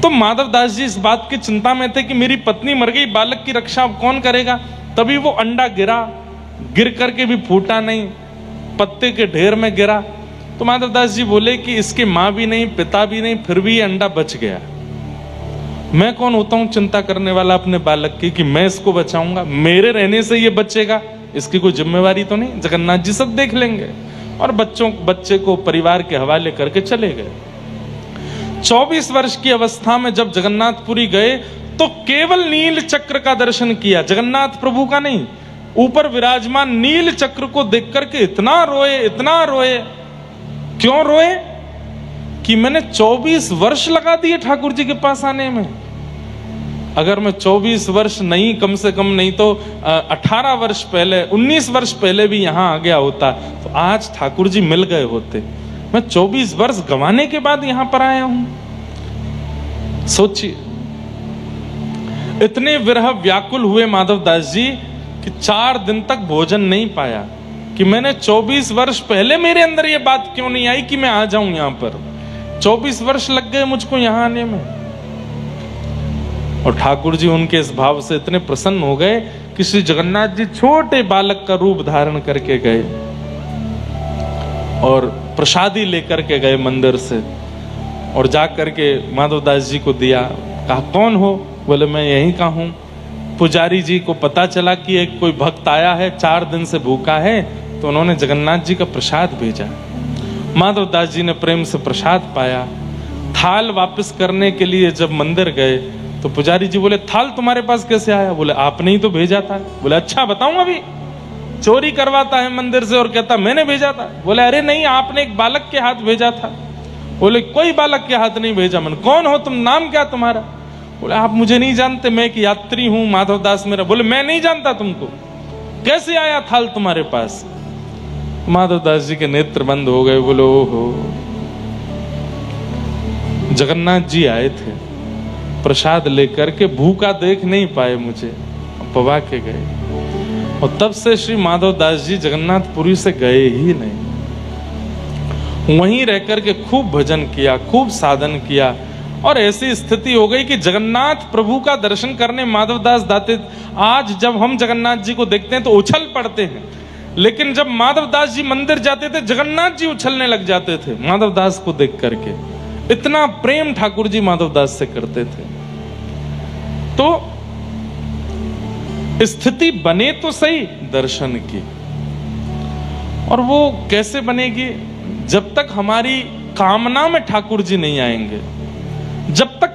तो माधवदास जी इस बात की चिंता में थे कि मेरी पत्नी मर गई, बालक की रक्षा अब कौन करेगा। तभी वो अंडा गिरा, गिर करके भी फूटा नहीं, पत्ते के ढेर में गिरा। तो माधवदास जी बोले कि इसकी मां भी नहीं, पिता भी नहीं, फिर भी ये अंडा बच गया। मैं कौन होता हूं चिंता करने वाला अपने बालक की कि मैं इसको बचाऊंगा, मेरे रहने से ये बचेगा, इसकी कोई जिम्मेवारी तो नहीं, जगन्नाथ जी सब देख लेंगे। और बच्चे को परिवार के हवाले करके चले गए। 24 वर्ष की अवस्था में जब जगन्नाथपुरी गए तो केवल नील चक्र का दर्शन किया, जगन्नाथ प्रभु का नहीं। ऊपर विराजमान नील चक्र को देख करके इतना रोए, इतना रोए। क्यों रोए? कि मैंने 24 वर्ष लगा दिए ठाकुर जी के पास आने में। अगर मैं 24 वर्ष नहीं, कम से कम नहीं तो 18 वर्ष पहले, 19 वर्ष पहले भी यहां आ गया होता तो आज ठाकुर जी मिल गए होते। मैं 24 वर्ष गंवाने के बाद यहां पर आया हूं। सोचिए, इतने विरह व्याकुल हुए माधवदास जी कि 4 दिन तक भोजन नहीं पाया। कि मैंने 24 वर्ष पहले मेरे अंदर ये बात क्यों नहीं आई कि मैं आ जाऊं यहां पर। 24 वर्ष लग गए मुझको यहां आने में। और ठाकुर जी उनके इस भाव से इतने प्रसन्न हो गए कि श्री जगन्नाथ जी छोटे बालक का रूप धारण करके गए और प्रसादी लेकर के गए मंदिर से, और जा करके माधवदास जी को दिया। कहा कौन हो? बोले मैं यहीं का हूँ। पुजारी जी को पता चला कि एक कोई भक्त आया है, 4 दिन से भूखा है, तो उन्होंने जगन्नाथ जी का प्रसाद भेजा। माधवदास जी ने प्रेम से प्रसाद पाया। थाल वापस करने के लिए जब मंदिर गए तो पुजारी जी बोले थाल तुम्हारे पास कैसे आया? बोले आपने ही तो भेजा था। बोले अच्छा बताऊं? अभी चोरी करवाता है मंदिर से और कहता मैंने भेजा था। बोले अरे नहीं, आपने एक बालक के हाथ भेजा था। बोले कोई बालक के हाथ नहीं भेजा मैंने। कौन हो तुम? नाम क्या तुम्हारा? बोले आप मुझे नहीं जानते, मैं एक यात्री हूं, माधवदास मेरा। बोले मैं नहीं जानता तुमको, कैसे आया थाल तुम्हारे पास? माधवदास जी के नेत्र बंद हो गए। बोले ओहो, जगन्नाथ जी आए थे प्रसाद लेकर के, भूखा देख नहीं पाए मुझे, पवा के गए। और तब से श्री माधवदास जी जगन्नाथपुरी से गए ही नहीं। वहीं रहकर के खूब भजन किया, खूब साधन किया, और ऐसी स्थिति हो गई कि जगन्नाथ प्रभु का दर्शन करने माधवदास जाते। आज जब हम जगन्नाथ जी को देखते हैं तो उछल पड़ते हैं, लेकिन जब माधवदास जी मंदिर जाते थे जगन्नाथ जी उछलने लग जाते थे माधवदास को देख करके। इतना प्रेम ठाकुर जी माधवदास से करते थे। तो स्थिति बने तो सही दर्शन की, और वो कैसे बनेगी? जब तक हमारी कामना में ठाकुर जी नहीं आएंगे, जब तक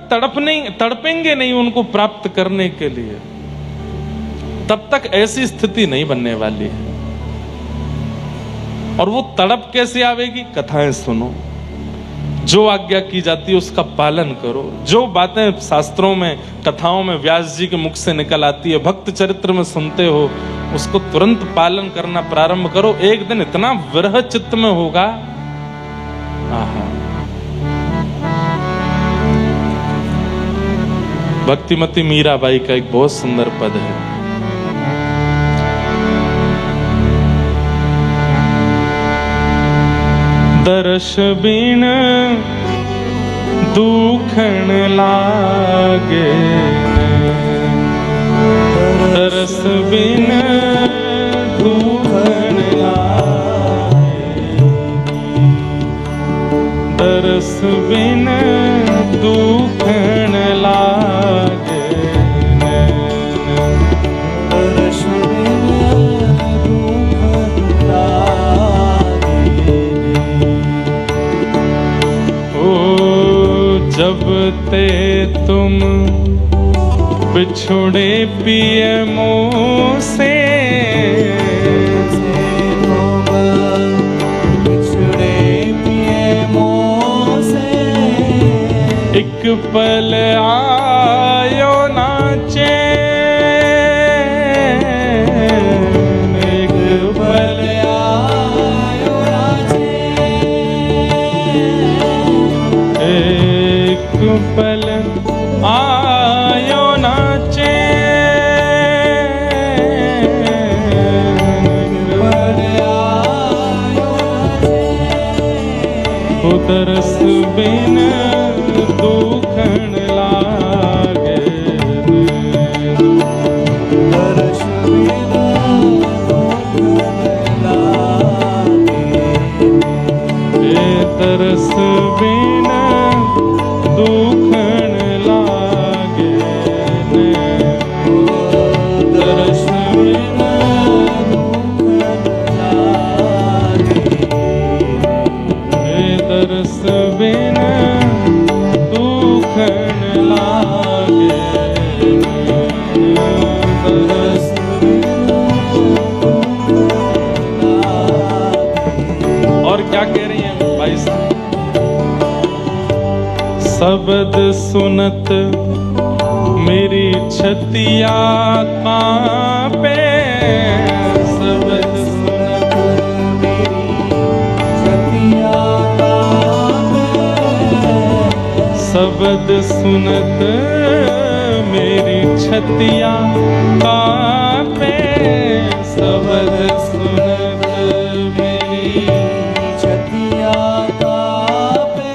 तड़पेंगे नहीं उनको प्राप्त करने के लिए, तब तक ऐसी स्थिति नहीं बनने वाली है। और वो तड़प कैसे आवेगी? कथाएं सुनो, जो आज्ञा की जाती है उसका पालन करो, जो बातें शास्त्रों में कथाओं में व्यास जी के मुख से निकल आती है, भक्त चरित्र में सुनते हो, उसको तुरंत पालन करना प्रारंभ करो। एक दिन इतना विरह चित्त में होगा। आहा, भक्तिमती मीराबाई का एक बहुत सुंदर पद है। दर्श बिन दुखन लागे, दर्श बिन दुखन लागे, दर्श बिन दुखन लागे, दर्श बिन दुखन लागे। जब ते तुम बिछुड़े पिए मुँह से, बिछुड़े पिए मुँह से, एक पल आयो नाचे, एक पल आयो नाचे, एक पल आयो नाचे, दरस बिन दुखन लागे, दर्श बिन दुखन लागे, दरस बिन दुखन लागे, दरस बिन दुखन लागे, दरस बिन दुखन लागे, दरस और क्या कह रही हैं भाई साहब? शब्द सुनत मेरी छतिया कांपे, शब्द सुनत मेरी छतिया कांपे, शब्द सुनत मेरी छतिया कांपे, शब्द सुनत मेरी छतिया कांपे।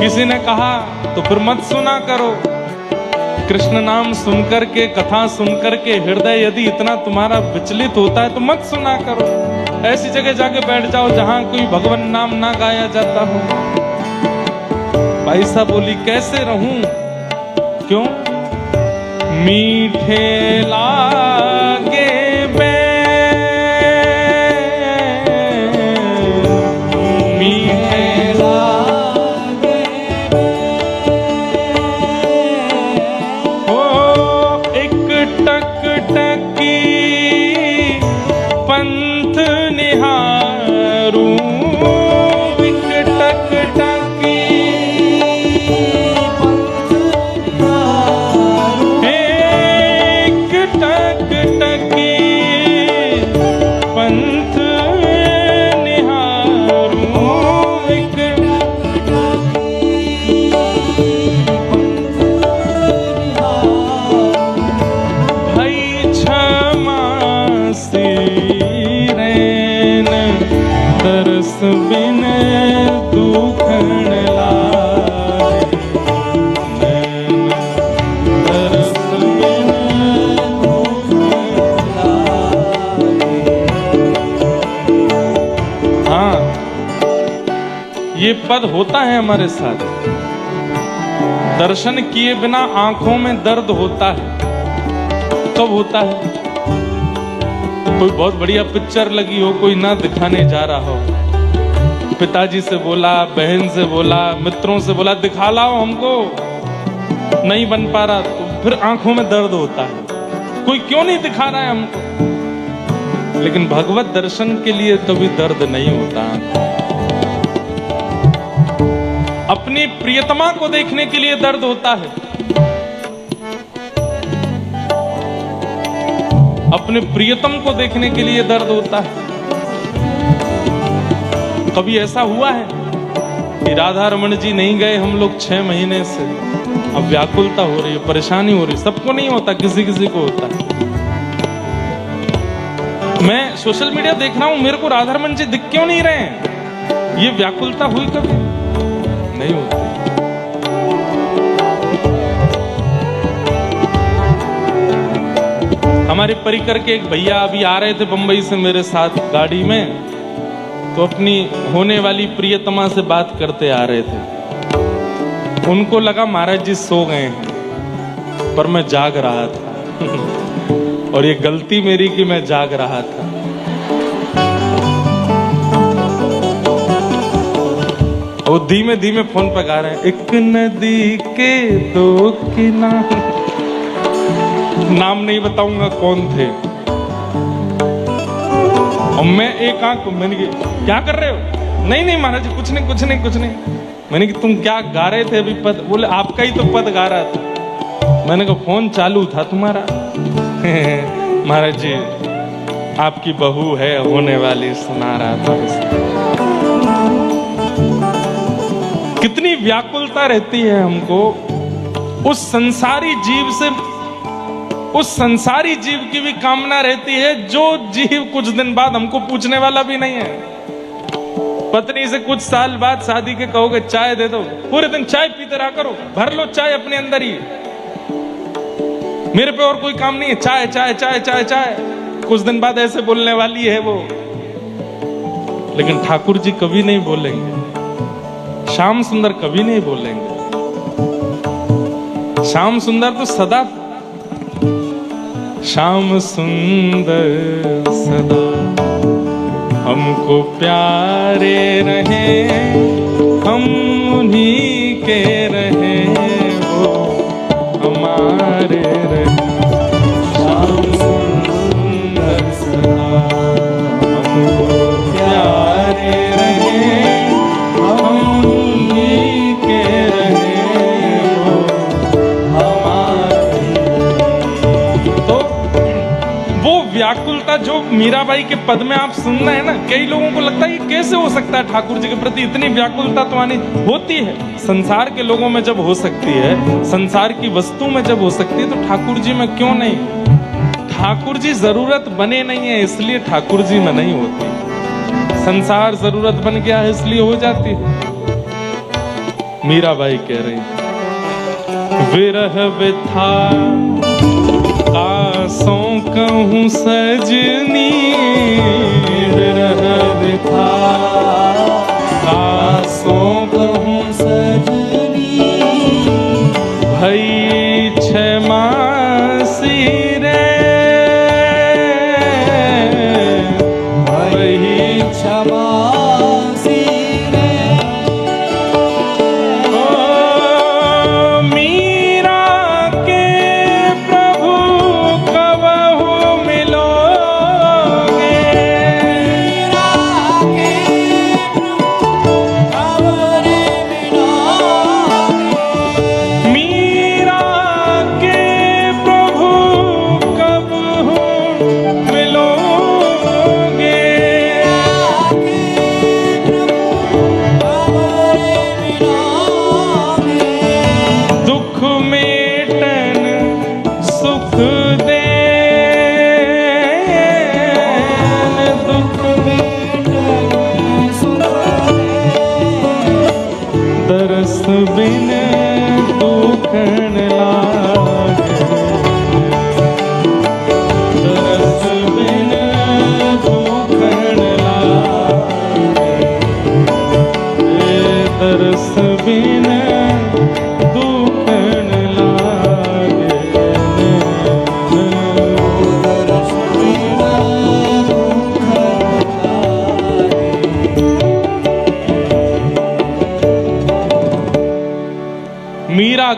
किसी ने कहा तो फिर मत सुना करो। कृष्ण नाम सुनकर के, कथा सुनकर के हृदय यदि इतना तुम्हारा विचलित होता है तो मत सुना करो। ऐसी जगह जाके बैठ जाओ जहां कोई भगवान नाम ना गाया जाता हो। भाई साहब बोली कैसे रहूं? क्यों? मीठे लागे मीठे लागे हो एक टक टकी पंथ निहारूं, एक टक टकी एक टक टकी पंथ निहारूं, एक भई क्षमा सी रैन तरस बिन दुखण लागे, नैन तरस बिन हाँ, ये पद होता है हमारे साथ। दर्शन किए बिना आंखों में दर्द होता है। कब होता है? कोई बहुत बढ़िया पिक्चर लगी हो, कोई ना दिखाने जा रहा हो, पिताजी से बोला, बहन से बोला, मित्रों से बोला दिखा लाओ हमको, नहीं बन पा रहा, तो फिर आंखों में दर्द होता है। कोई क्यों नहीं दिखा रहा है हमको? लेकिन भगवत दर्शन के लिए कभी दर्द नहीं होता। अपनी प्रियतमा को देखने के लिए दर्द होता है, अपने प्रियतम को देखने के लिए दर्द होता है। कभी ऐसा हुआ है कि राधा रमन जी नहीं गए हम लोग 6 महीने से, अब व्याकुलता हो रही है, परेशानी हो रही है। सबको नहीं होता, किसी किसी को होता है। मैं सोशल मीडिया देख रहा हूं, मेरे को राधा रमन जी दिख क्यों नहीं रहे हैं? ये व्याकुलता हुई कभी नहीं होती। हमारे परिकर के एक भैया अभी आ रहे थे बंबई से मेरे साथ गाड़ी में, तो अपनी होने वाली प्रियतमा से बात करते आ रहे थे। उनको लगा महाराज जी सो गए हैं, पर मैं जाग रहा था और ये गलती मेरी कि मैं जाग रहा था। वो धीमे धीमे फोन पर गा रहे हैं, एक नदी के 2 किनारे, नाम नहीं बताऊंगा कौन थे। और मैं एक आंख, मैंने कि क्या कर रहे हो? नहीं नहीं महाराज जी कुछ नहीं कुछ नहीं कुछ नहीं। मैंने कि तुम क्या गा रहे थे अभी पद? बोले आपका ही तो पद गा रहा था। मैंने कहा फोन चालू था तुम्हारा। महाराज जी आपकी बहू है होने वाली, सुना रहा था। कितनी व्याकुलता रहती है हमको उस संसारी जीव से, उस संसारी जीव की भी कामना रहती है जो जीव कुछ दिन बाद हमको पूछने वाला भी नहीं है। पत्नी से कुछ साल बाद शादी के कहोगे चाय दे दो, पूरे दिन चाय पीते रहा करो, भर लो चाय अपने अंदर ही, मेरे पे और कोई काम नहीं है, चाय चाय चाय चाय चाय। कुछ दिन बाद ऐसे बोलने वाली है वो। लेकिन ठाकुर जी कभी नहीं बोलेंगे, श्याम सुंदर कभी नहीं बोलेंगे। श्याम सुंदर तो सदा, श्याम सुंदर सदा हमको प्यारे रहे, हम उन्हीं के रहे, वो हमारे रहे। श्याम सुंदर सदा हमको प्यारे रहे, हम उन्हीं के रहे, वो हमारे। तो वो व्याकुलता जो मीराबाई के पद में आप सुन रहे हैं ना, कई लोगों को लगता है ये कैसे हो सकता है, ठाकुर जी के प्रति इतनी व्याकुलता तो आनी होती है। संसार के लोगों में जब हो सकती है, संसार की वस्तु में जब हो सकती है, तो ठाकुर जी में क्यों नहीं? ठाकुर जी जरूरत बने नहीं है इसलिए ठाकुर जी में नहीं होती। संसार जरूरत बन गया है इसलिए हो जाती है। मीराबाई कह रही विरह विथा कासों कहूँ सजनी, विरह विथा कासों कहूँ सजनी, भई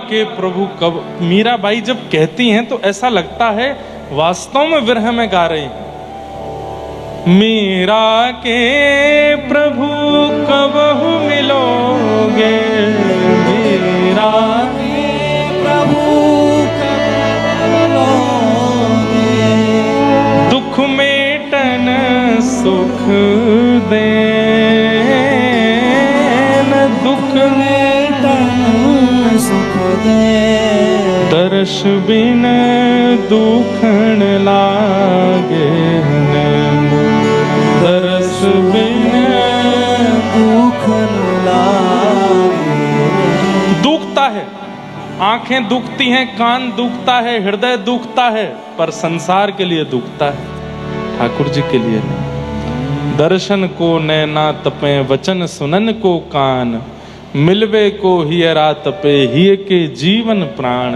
के प्रभु कब। मीराबाई जब कहती हैं तो ऐसा लगता है वास्तव में विरह में गा रही हैं। मीरा के प्रभु कब मिलोगे, मीरा के प्रभु कब मिलोगे, दुख मेटन सुख दे, दुख मेटन सुख दे, दर्श बिन दुखन लागे, दर्श बिन दुखन लागे। दुखता है, आंखें दुखती हैं, कान दुखता है, हृदय दुखता है, पर संसार के लिए दुखता है, ठाकुर जी के लिए नहीं। दर्शन को नैना तपे, वचन सुनन को कान, मिलवे को हियरा तपे, हिय के जीवन प्राण,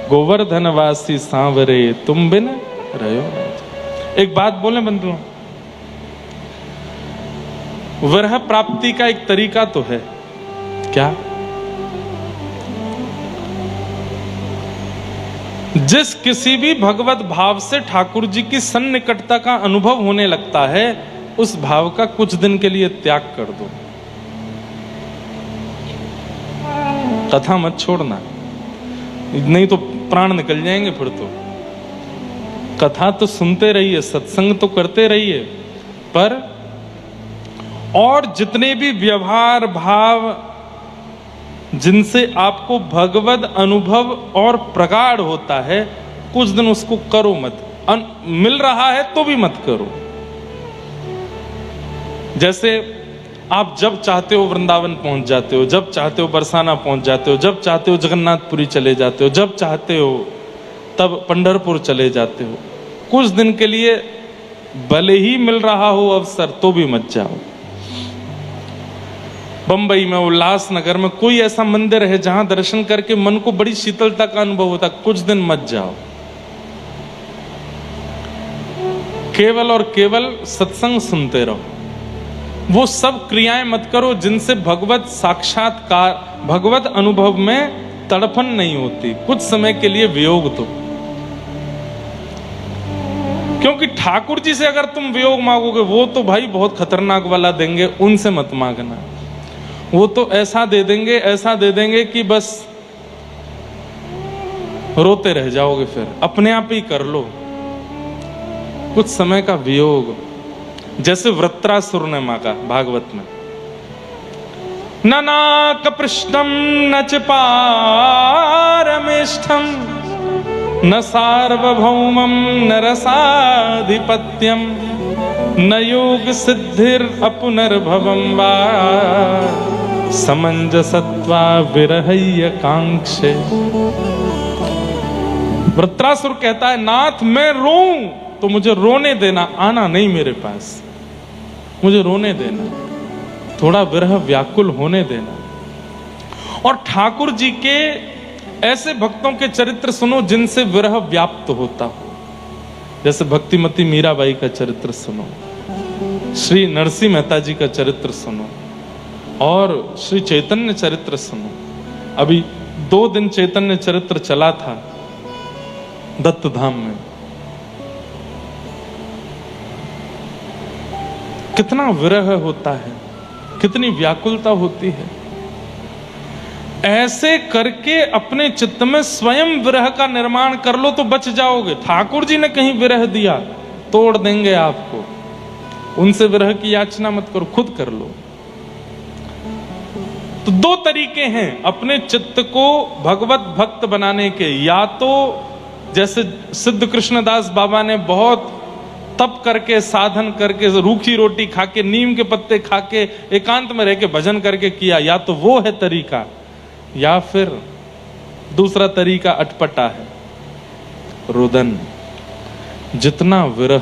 गोवर्धन वासी सांवरे तुम बिन रहो। एक बात बोले बंधुओं, विरह प्राप्ति का एक तरीका तो है, क्या? जिस किसी भी भगवत भाव से ठाकुर जी की सन्निकटता का अनुभव होने लगता है, उस भाव का कुछ दिन के लिए त्याग कर दो। कथा मत छोड़ना, नहीं तो प्राण निकल जाएंगे फिर तो। कथा तो सुनते रहिए, सत्संग तो करते रहिए, पर और जितने भी व्यवहार भाव जिनसे आपको भगवत अनुभव और प्रगाढ़ होता है, कुछ दिन उसको करो मत। मिल रहा है तो भी मत करो। जैसे आप जब चाहते हो वृंदावन पहुंच जाते हो, जब चाहते हो बरसाना पहुंच जाते हो, जब चाहते हो जगन्नाथपुरी चले जाते हो, जब चाहते हो तब पंढरपुर चले जाते हो। कुछ दिन के लिए भले ही मिल रहा हो अवसर तो भी मत जाओ। बंबई में, उल्लासनगर में कोई ऐसा मंदिर है जहां दर्शन करके मन को बड़ी शीतलता का अनुभव होता, कुछ दिन मत जाओ। केवल और केवल सत्संग सुनते रहो। वो सब क्रियाएं मत करो जिनसे भगवत साक्षात्कार, भगवत अनुभव में तड़पन नहीं होती। कुछ समय के लिए वियोग दो, क्योंकि ठाकुर जी से अगर तुम वियोग मांगोगे, वो तो भाई बहुत खतरनाक वाला देंगे, उनसे मत मांगना। वो तो ऐसा दे देंगे, ऐसा दे देंगे कि बस रोते रह जाओगे। फिर अपने आप ही कर लो कुछ समय का वियोग। जैसे वृत्रासुर ने मांगा भागवत में, न नाक पृष्ठम न च पारमेष्ठम, न सार्वभौमम न रसाधिपत्यम, न योग सिद्धिर अपुनर्भवम वा, समंजसत्वा विरहय्य कांक्षे। वृत्रासुर कहता है, नाथ मैं रोऊं तो मुझे रोने देना, आना नहीं मेरे पास, मुझे रोने देना, थोड़ा विरह व्याकुल होने देना। और ठाकुर जी के ऐसे भक्तों के चरित्र सुनो जिनसे विरह व्याप्त होता हो। जैसे भक्तिमती मीराबाई का चरित्र सुनो, श्री नरसिंह मेहता जी का चरित्र सुनो, और श्री चैतन्य चरित्र सुनो। अभी 2 दिन चैतन्य चरित्र चला था दत्त धाम में। कितना विरह होता है, कितनी व्याकुलता होती है। ऐसे करके अपने चित्त में स्वयं विरह का निर्माण कर लो तो बच जाओगे। ठाकुर जी ने कहीं विरह दिया, तोड़ देंगे आपको। उनसे विरह की याचना मत करो, खुद कर लो। तो 2 तरीके हैं अपने चित्त को भगवत भक्त बनाने के। या तो जैसे सिद्ध कृष्णदास बाबा ने बहुत तप करके, साधन करके, रूखी रोटी खा के, नीम के पत्ते खा के, एकांत में रह के भजन करके किया, या तो वो है तरीका। या फिर दूसरा तरीका अटपटा है, रुदन। जितना विरह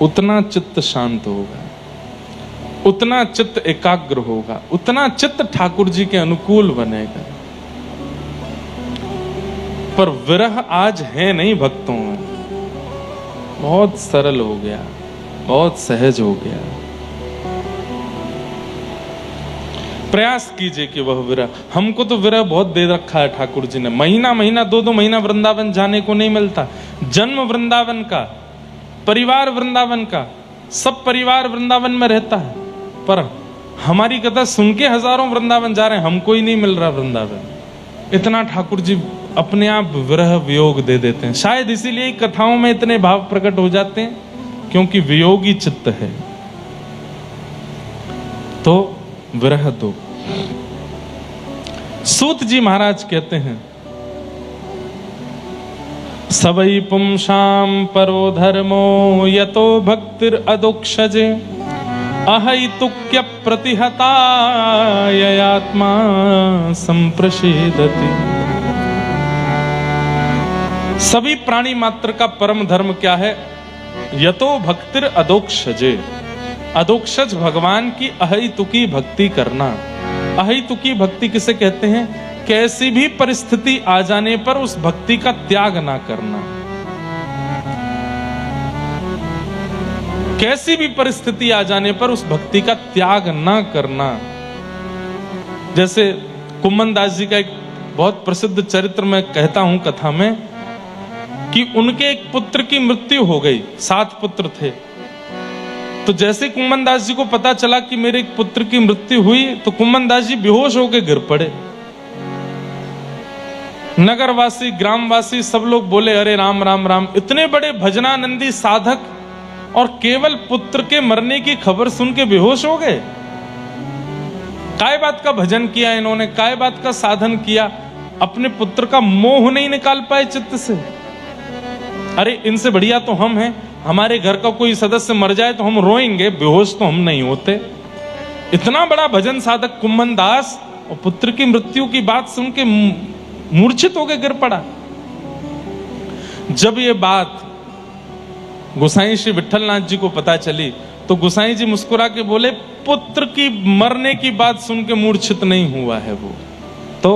उतना चित्त शांत होगा, उतना चित्त एकाग्र होगा, उतना चित्त ठाकुर जी के अनुकूल बनेगा। पर विरह आज है नहीं भक्तों में, बहुत सरल हो गया, बहुत सहज हो गया। प्रयास कीजिए कि वह विरह, हमको तो विरह बहुत दे रखा है ठाकुर जी ने, महीना महीना 2-2 महीना वृंदावन जाने को नहीं मिलता। जन्म वृंदावन का, परिवार वृंदावन का, सब परिवार वृंदावन में रहता है, पर हमारी कथा सुन के हजारों वृंदावन जा रहे हैं, हमको ही नहीं मिल रहा वृंदावन। इतना ठाकुर जी अपने आप विरह वियोग दे देते हैं। शायद इसीलिए कथाओं में इतने भाव प्रकट हो जाते हैं, क्योंकि वियोगी चित्त है। तो विरह दो। सूत जी महाराज कहते हैं, सवै पुंसाम परो धर्मो यतो भक्तिर अदोक्षजे अहैतुक्य प्रतिहताय आत्मा संप्रषेदति। सभी प्राणी मात्र का परम धर्म क्या है? यतो भक्तिर अदोक्षजे, अदोक्षज भगवान की अहैतुकी भक्ति करना। अहैतुकी भक्ति किसे कहते हैं? कैसी भी परिस्थिति आ जाने पर उस भक्ति का त्याग ना करना। कैसी भी परिस्थिति आ जाने पर उस भक्ति का त्याग ना करना। जैसे कुम्मन दास जी का एक बहुत प्रसिद्ध चरित्र मैं कहता हूं कथा में, कि उनके एक पुत्र की मृत्यु हो गई, 7 पुत्र थे। तो जैसे कुम्मन दास जी को पता चला कि मेरे एक पुत्र की मृत्यु हुई, तो कुम्मन दास जी बेहोश होकर गिर पड़े। नगरवासी, ग्रामवासी सब लोग बोले, अरे राम राम राम, इतने बड़े भजनानंदी साधक और केवल पुत्र के मरने की खबर सुन के बेहोश हो गए। काय बात का भजन किया इन्होंने, काय बात का साधन किया, अपने पुत्र का मोह नहीं निकाल पाए चित्त से। अरे इनसे बढ़िया तो हम हैं, हमारे घर का कोई सदस्य मर जाए तो हम रोएंगे, बेहोश तो हम नहीं होते। इतना बड़ा भजन साधक कुम्मन दास, और पुत्र की मृत्यु की बात सुन के मूर्छित होकर गिर पड़ा। जब ये बात गोसाई श्री विठलनाथ जी को पता चली, तो गोसाई जी मुस्कुरा के बोले, पुत्र की मरने की बात सुन के मूर्छित नहीं हुआ है वो, तो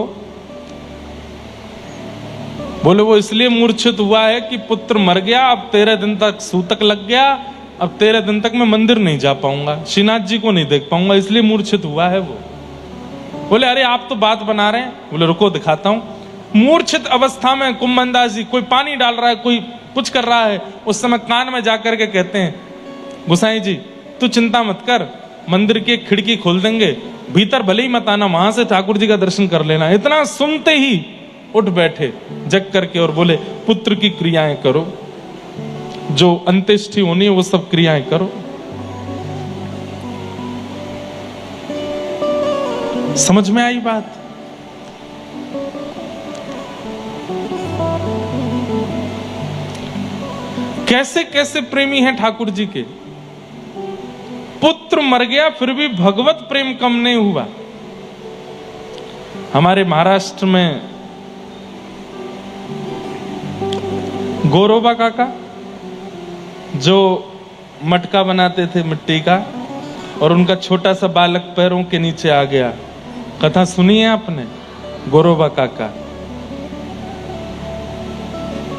बोले वो इसलिए मूर्छित हुआ है कि पुत्र मर गया, अब 13 दिन तक सूतक लग गया, अब 13 दिन तक मैं मंदिर नहीं जा पाऊंगा, श्रीनाथ जी को नहीं देख पाऊंगा, इसलिए मूर्छित हुआ है वो। बोले अरे आप तो बात बना रहे हैं। बोले रुको दिखाता हूं। मूर्छित अवस्था में कुम्मन दास जी, कोई पानी डाल रहा है, कोई कुछ कर रहा है, उस समय कान में जाकर के कहते हैं, गोसाई जी तू चिंता मत कर, मंदिर की एक खिड़की खोल देंगे, भीतर भले ही मत आना, वहां से ठाकुर जी का दर्शन कर लेना। इतना सुनते ही उठ बैठे जग करके और बोले, पुत्र की क्रियाएं करो, जो अंत्येष्टि होनी है वो सब क्रियाएं करो। समझ में आई बात? कैसे कैसे प्रेमी हैं ठाकुर जी के। पुत्र मर गया फिर भी भगवत प्रेम कम नहीं हुआ। हमारे महाराष्ट्र में गौरोबा काका जो मटका बनाते थे मिट्टी का, और उनका छोटा सा बालक पैरों के नीचे आ गया। कथा सुनी है आपने? गौरोबा काका,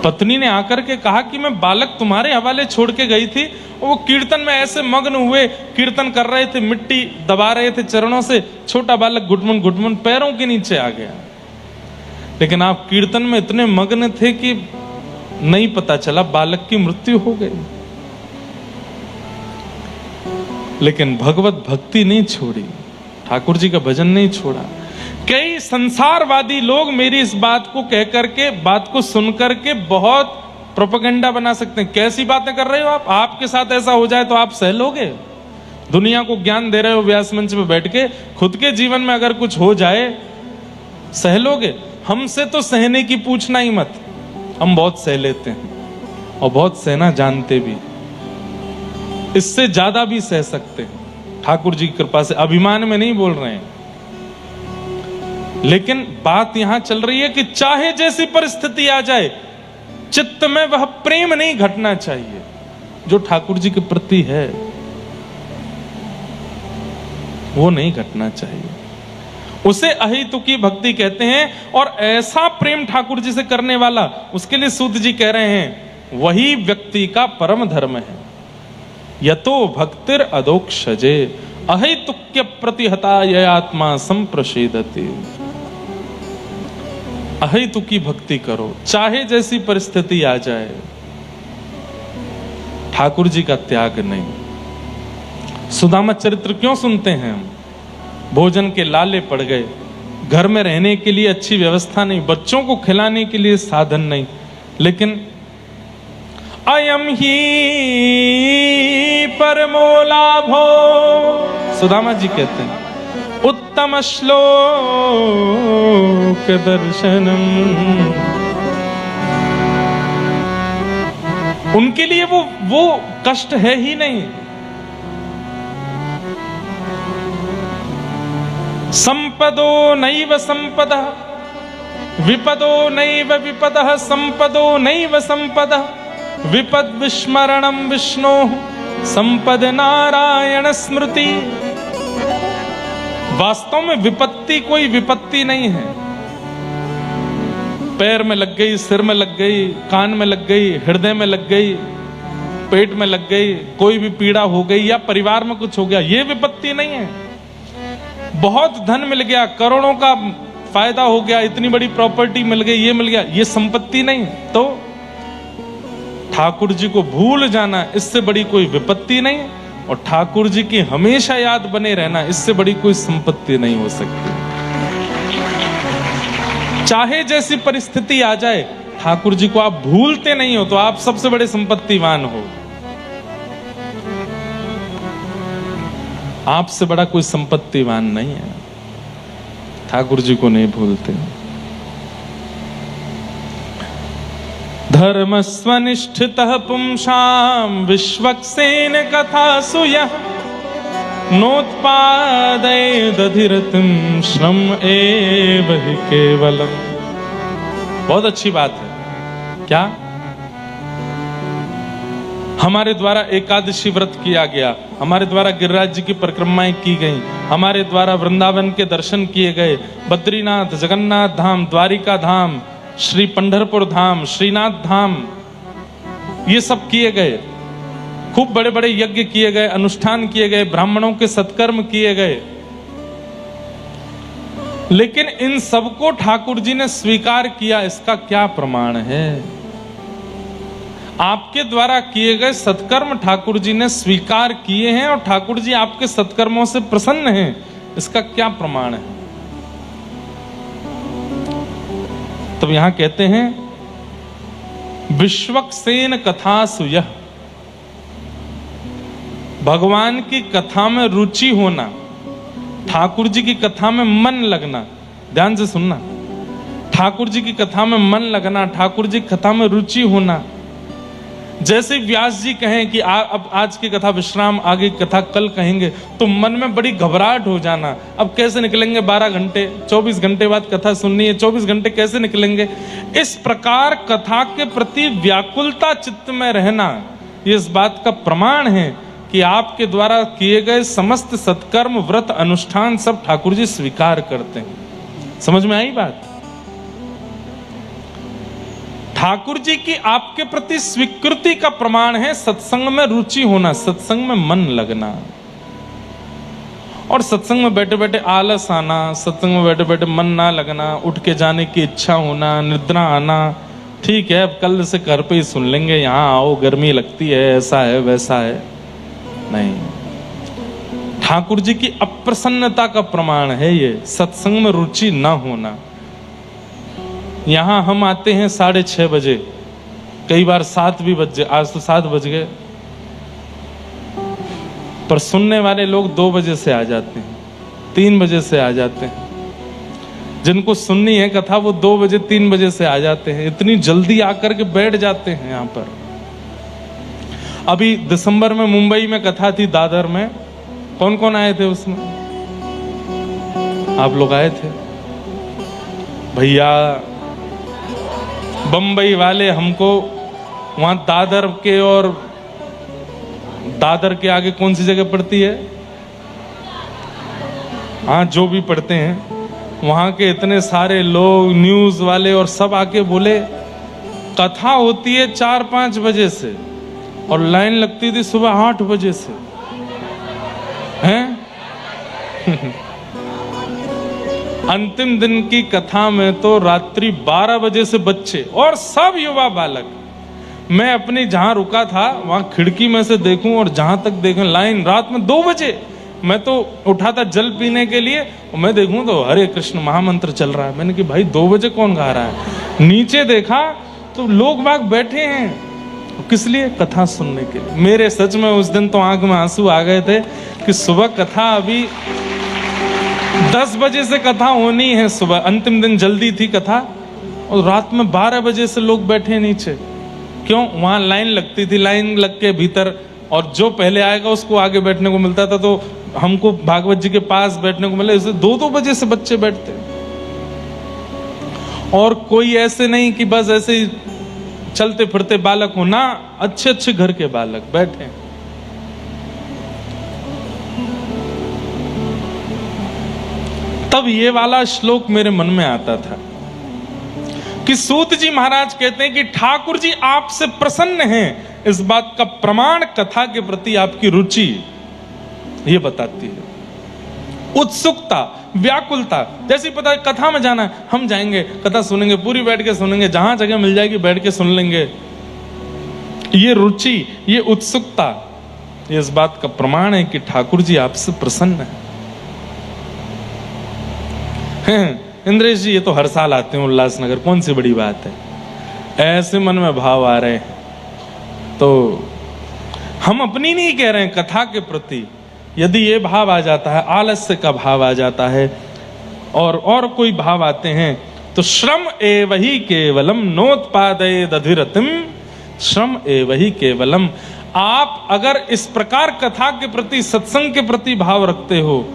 पत्नी ने आकर के कहा कि मैं बालक तुम्हारे हवाले छोड़ के गई थी, वो कीर्तन में ऐसे मग्न हुए, कीर्तन कर रहे थे, मिट्टी दबा रहे थे चरणों से, छोटा बालक घुटमुन घुटमुन पैरों के नीचे आ गया। लेकिन आप कीर्तन में इतने मग्न थे कि नहीं पता चला, बालक की मृत्यु हो गई। लेकिन भगवत भक्ति नहीं छोड़ी, ठाकुर जी का भजन नहीं छोड़ा। कई संसारवादी लोग मेरी इस बात को कह करके, बात को सुन करके बहुत प्रोपेगेंडा बना सकते हैं। कैसी बातें कर रहे हो आप? आपके साथ ऐसा हो जाए तो आप सह लोगे? दुनिया को ज्ञान दे रहे हो व्यास मंच पे बैठ के, खुद के जीवन में अगर कुछ हो जाए सह लोगे? हमसे तो सहने की पूछना ही मत, हम बहुत सह लेते हैं और बहुत सहना जानते भी, इससे ज्यादा भी सह सकते हैं ठाकुर जी की कृपा से। अभिमान में नहीं बोल रहे हैं, लेकिन बात यहां चल रही है कि चाहे जैसी परिस्थिति आ जाए, चित्त में वह प्रेम नहीं घटना चाहिए जो ठाकुर जी के प्रति है, वो नहीं घटना चाहिए। उसे अहेतुकी भक्ति कहते हैं। और ऐसा प्रेम ठाकुर जी से करने वाला, उसके लिए सूत जी कह रहे हैं, वही व्यक्ति का परम धर्म है। यतो भक्तिर अदोक्षजे अहेतुक्य प्रतिहता ये आत्मा संप्रषेदते। अहेतुकी भक्ति करो, चाहे जैसी परिस्थिति आ जाए, ठाकुर जी का त्याग नहीं। सुदामा चरित्र क्यों सुनते हैं हम? भोजन के लाले पड़ गए, घर में रहने के लिए अच्छी व्यवस्था नहीं, बच्चों को खिलाने के लिए साधन नहीं, लेकिन अयम ही परमो लाभो, सुदामा जी कहते हैं, उत्तम श्लोक दर्शनम। उनके लिए वो कष्ट है ही नहीं। संपदो नैव संपदः, विपदो नैव विपदः, संपदो नैव संपदः, विपद विस्मरणं विष्णोः, संपद नारायण स्मृति। वास्तव में विपत्ति कोई विपत्ति नहीं है। पैर में लग गई, सिर में लग गई, कान में लग गई, हृदय में लग गई, पेट में लग गई, कोई भी पीड़ा हो गई या परिवार में कुछ हो गया, ये विपत्ति नहीं है। बहुत धन मिल गया, करोड़ों का फायदा हो गया, इतनी बड़ी प्रॉपर्टी मिल गई, ये मिल गया, ये संपत्ति नहीं। तो ठाकुर जी को भूल जाना, इससे बड़ी कोई विपत्ति नहीं, और ठाकुर जी की हमेशा याद बने रहना, इससे बड़ी कोई संपत्ति नहीं हो सकती। चाहे जैसी परिस्थिति आ जाए, ठाकुर जी को आप भूलते नहीं हो तो आप सबसे बड़े संपत्तिवान हो। आपसे बड़ा कोई संपत्तिवान नहीं है। ठाकुर जी को नहीं भूलते। धर्मस्वनिष्ठितः पुंसां विश्वक्सेन कथासु यः नोत्पादयेदधिरतिं श्रम एव हि केवलम्। बहुत अच्छी बात है। क्या? हमारे द्वारा एकादशी व्रत किया गया, हमारे द्वारा गिरिराज जी की परिक्रमाएं की गई, हमारे द्वारा वृंदावन के दर्शन किए गए, बद्रीनाथ, जगन्नाथ धाम, द्वारिका धाम, श्री पंढरपुर धाम, श्रीनाथ धाम, ये सब किए गए। खूब बड़े बड़े यज्ञ किए गए, अनुष्ठान किए गए, ब्राह्मणों के सत्कर्म किए गए, लेकिन इन सबको ठाकुर जी ने स्वीकार किया। इसका क्या प्रमाण है? आपके द्वारा किए गए सत्कर्म ठाकुर जी ने स्वीकार किए हैं और ठाकुर जी आपके सत्कर्मों से प्रसन्न हैं। इसका क्या प्रमाण है? तब यहां कहते हैं विश्वक्सेन कथासु यः, भगवान की कथा में रुचि होना, ठाकुर जी की कथा में मन लगना। ध्यान से सुनना, ठाकुर जी की कथा में मन लगना, ठाकुर जी की कथा में रुचि होना। जैसे व्यास जी कहें कि अब आज की कथा विश्राम, आगे कथा कल कहेंगे, तो मन में बड़ी घबराहट हो जाना। अब कैसे निकलेंगे 12 घंटे, 24 घंटे बाद कथा सुननी है, 24 घंटे कैसे निकलेंगे? इस प्रकार कथा के प्रति व्याकुलता चित्त में रहना, ये इस बात का प्रमाण है कि आपके द्वारा किए गए समस्त सत्कर्म, व्रत, अनुष्ठान सब ठाकुर जी स्वीकार करते हैं। समझ में आई बात? ठाकुर जी की आपके प्रति स्वीकृति का प्रमाण है सत्संग में रुचि होना, सत्संग में मन लगना। और सत्संग में बैठे बैठे आलस आना, सत्संग में बैठे बैठे मन ना लगना, उठ के जाने की इच्छा होना, निद्रा आना, ठीक है अब कल से घर पे ही सुन लेंगे, यहाँ आओ गर्मी लगती है, ऐसा है वैसा है। नहीं, ठाकुर जी की अप्रसन्नता का प्रमाण है ये सत्संग में रुचि ना होना। यहां हम आते हैं 6:30 बजे, कई बार 7 भी बज गए, आज तो 7 बज गए, पर सुनने वाले लोग 2 बजे से आ जाते हैं, 3 बजे से आ जाते हैं। जिनको सुननी है कथा वो 2 बजे 3 बजे से आ जाते हैं, इतनी जल्दी आकर के बैठ जाते हैं यहां पर। अभी दिसंबर में मुंबई में कथा थी, दादर में। कौन कौन आए थे उसमें? आप लोग आए थे भैया। बंबई वाले हमको वहां दादर के, और दादर के आगे कौन सी जगह पड़ती है, हाँ जो भी पढ़ते हैं, वहां के इतने सारे लोग, न्यूज वाले और सब आके बोले कथा होती है 4-5 बजे से और लाइन लगती थी सुबह 8 बजे से, हैं अंतिम दिन की कथा में तो रात्रि 12 बजे से बच्चे और सब युवा बालक, मैं अपनी जहां रुका था वहां खिड़की में से देखूं और जहां तक देखूं लाइन, रात में 2 बजे मैं तो उठा था जल पीने के लिए, और मैं देखूं तो हरे कृष्ण महामंत्र चल रहा है। मैंने कि भाई 2 बजे कौन गा रहा है? नीचे देखा तो लोग बाग बैठे हैं, किस लिए? कथा सुनने के लिए। मेरे सच में उस दिन तो आंख में आंसू आ गए थे कि सुबह कथा, अभी 10 बजे से कथा होनी है, सुबह अंतिम दिन जल्दी थी कथा, और रात में 12 बजे से लोग बैठे नीचे। क्यों? वहां लाइन लगती थी, लाइन लग के भीतर, और जो पहले आएगा उसको आगे बैठने को मिलता था, तो हमको भागवत जी के पास बैठने को मिला। इसे 2-2 बजे से बच्चे बैठते, और कोई ऐसे नहीं कि बस ऐसे ही चलते फिरते बालक हो ना, अच्छे अच्छे घर के बालक बैठे। तब ये वाला श्लोक मेरे मन में आता था कि सूत जी महाराज कहते हैं कि ठाकुर जी आपसे प्रसन्न हैं, इस बात का प्रमाण कथा के प्रति आपकी रुचि ये बताती है। उत्सुकता, व्याकुलता, जैसे पता है कथा में जाना है, हम जाएंगे, कथा सुनेंगे, पूरी बैठ के सुनेंगे, जहां जगह मिल जाएगी बैठ के सुन लेंगे। ये रुचि, ये उत्सुकता, ये इस बात का प्रमाण है कि ठाकुर जी आपसे प्रसन्न हैं। इंद्रेश जी ये तो हर साल आते हैं उल्लासनगर, कौन सी बड़ी बात है? ऐसे मन में भाव आ रहे हैं, तो हम अपनी नहीं कह रहे हैं, कथा के प्रति यदि ये भाव आ जाता है, आलस्य का भाव आ जाता है, और कोई भाव आते हैं, तो श्रम एव ही केवलम नोत्पादयेद अधिरतिम, श्रम एव ही केवलम। आप अगर इस प्रकार कथा के प्रति, सत्संग के प्रति भाव रखते हो,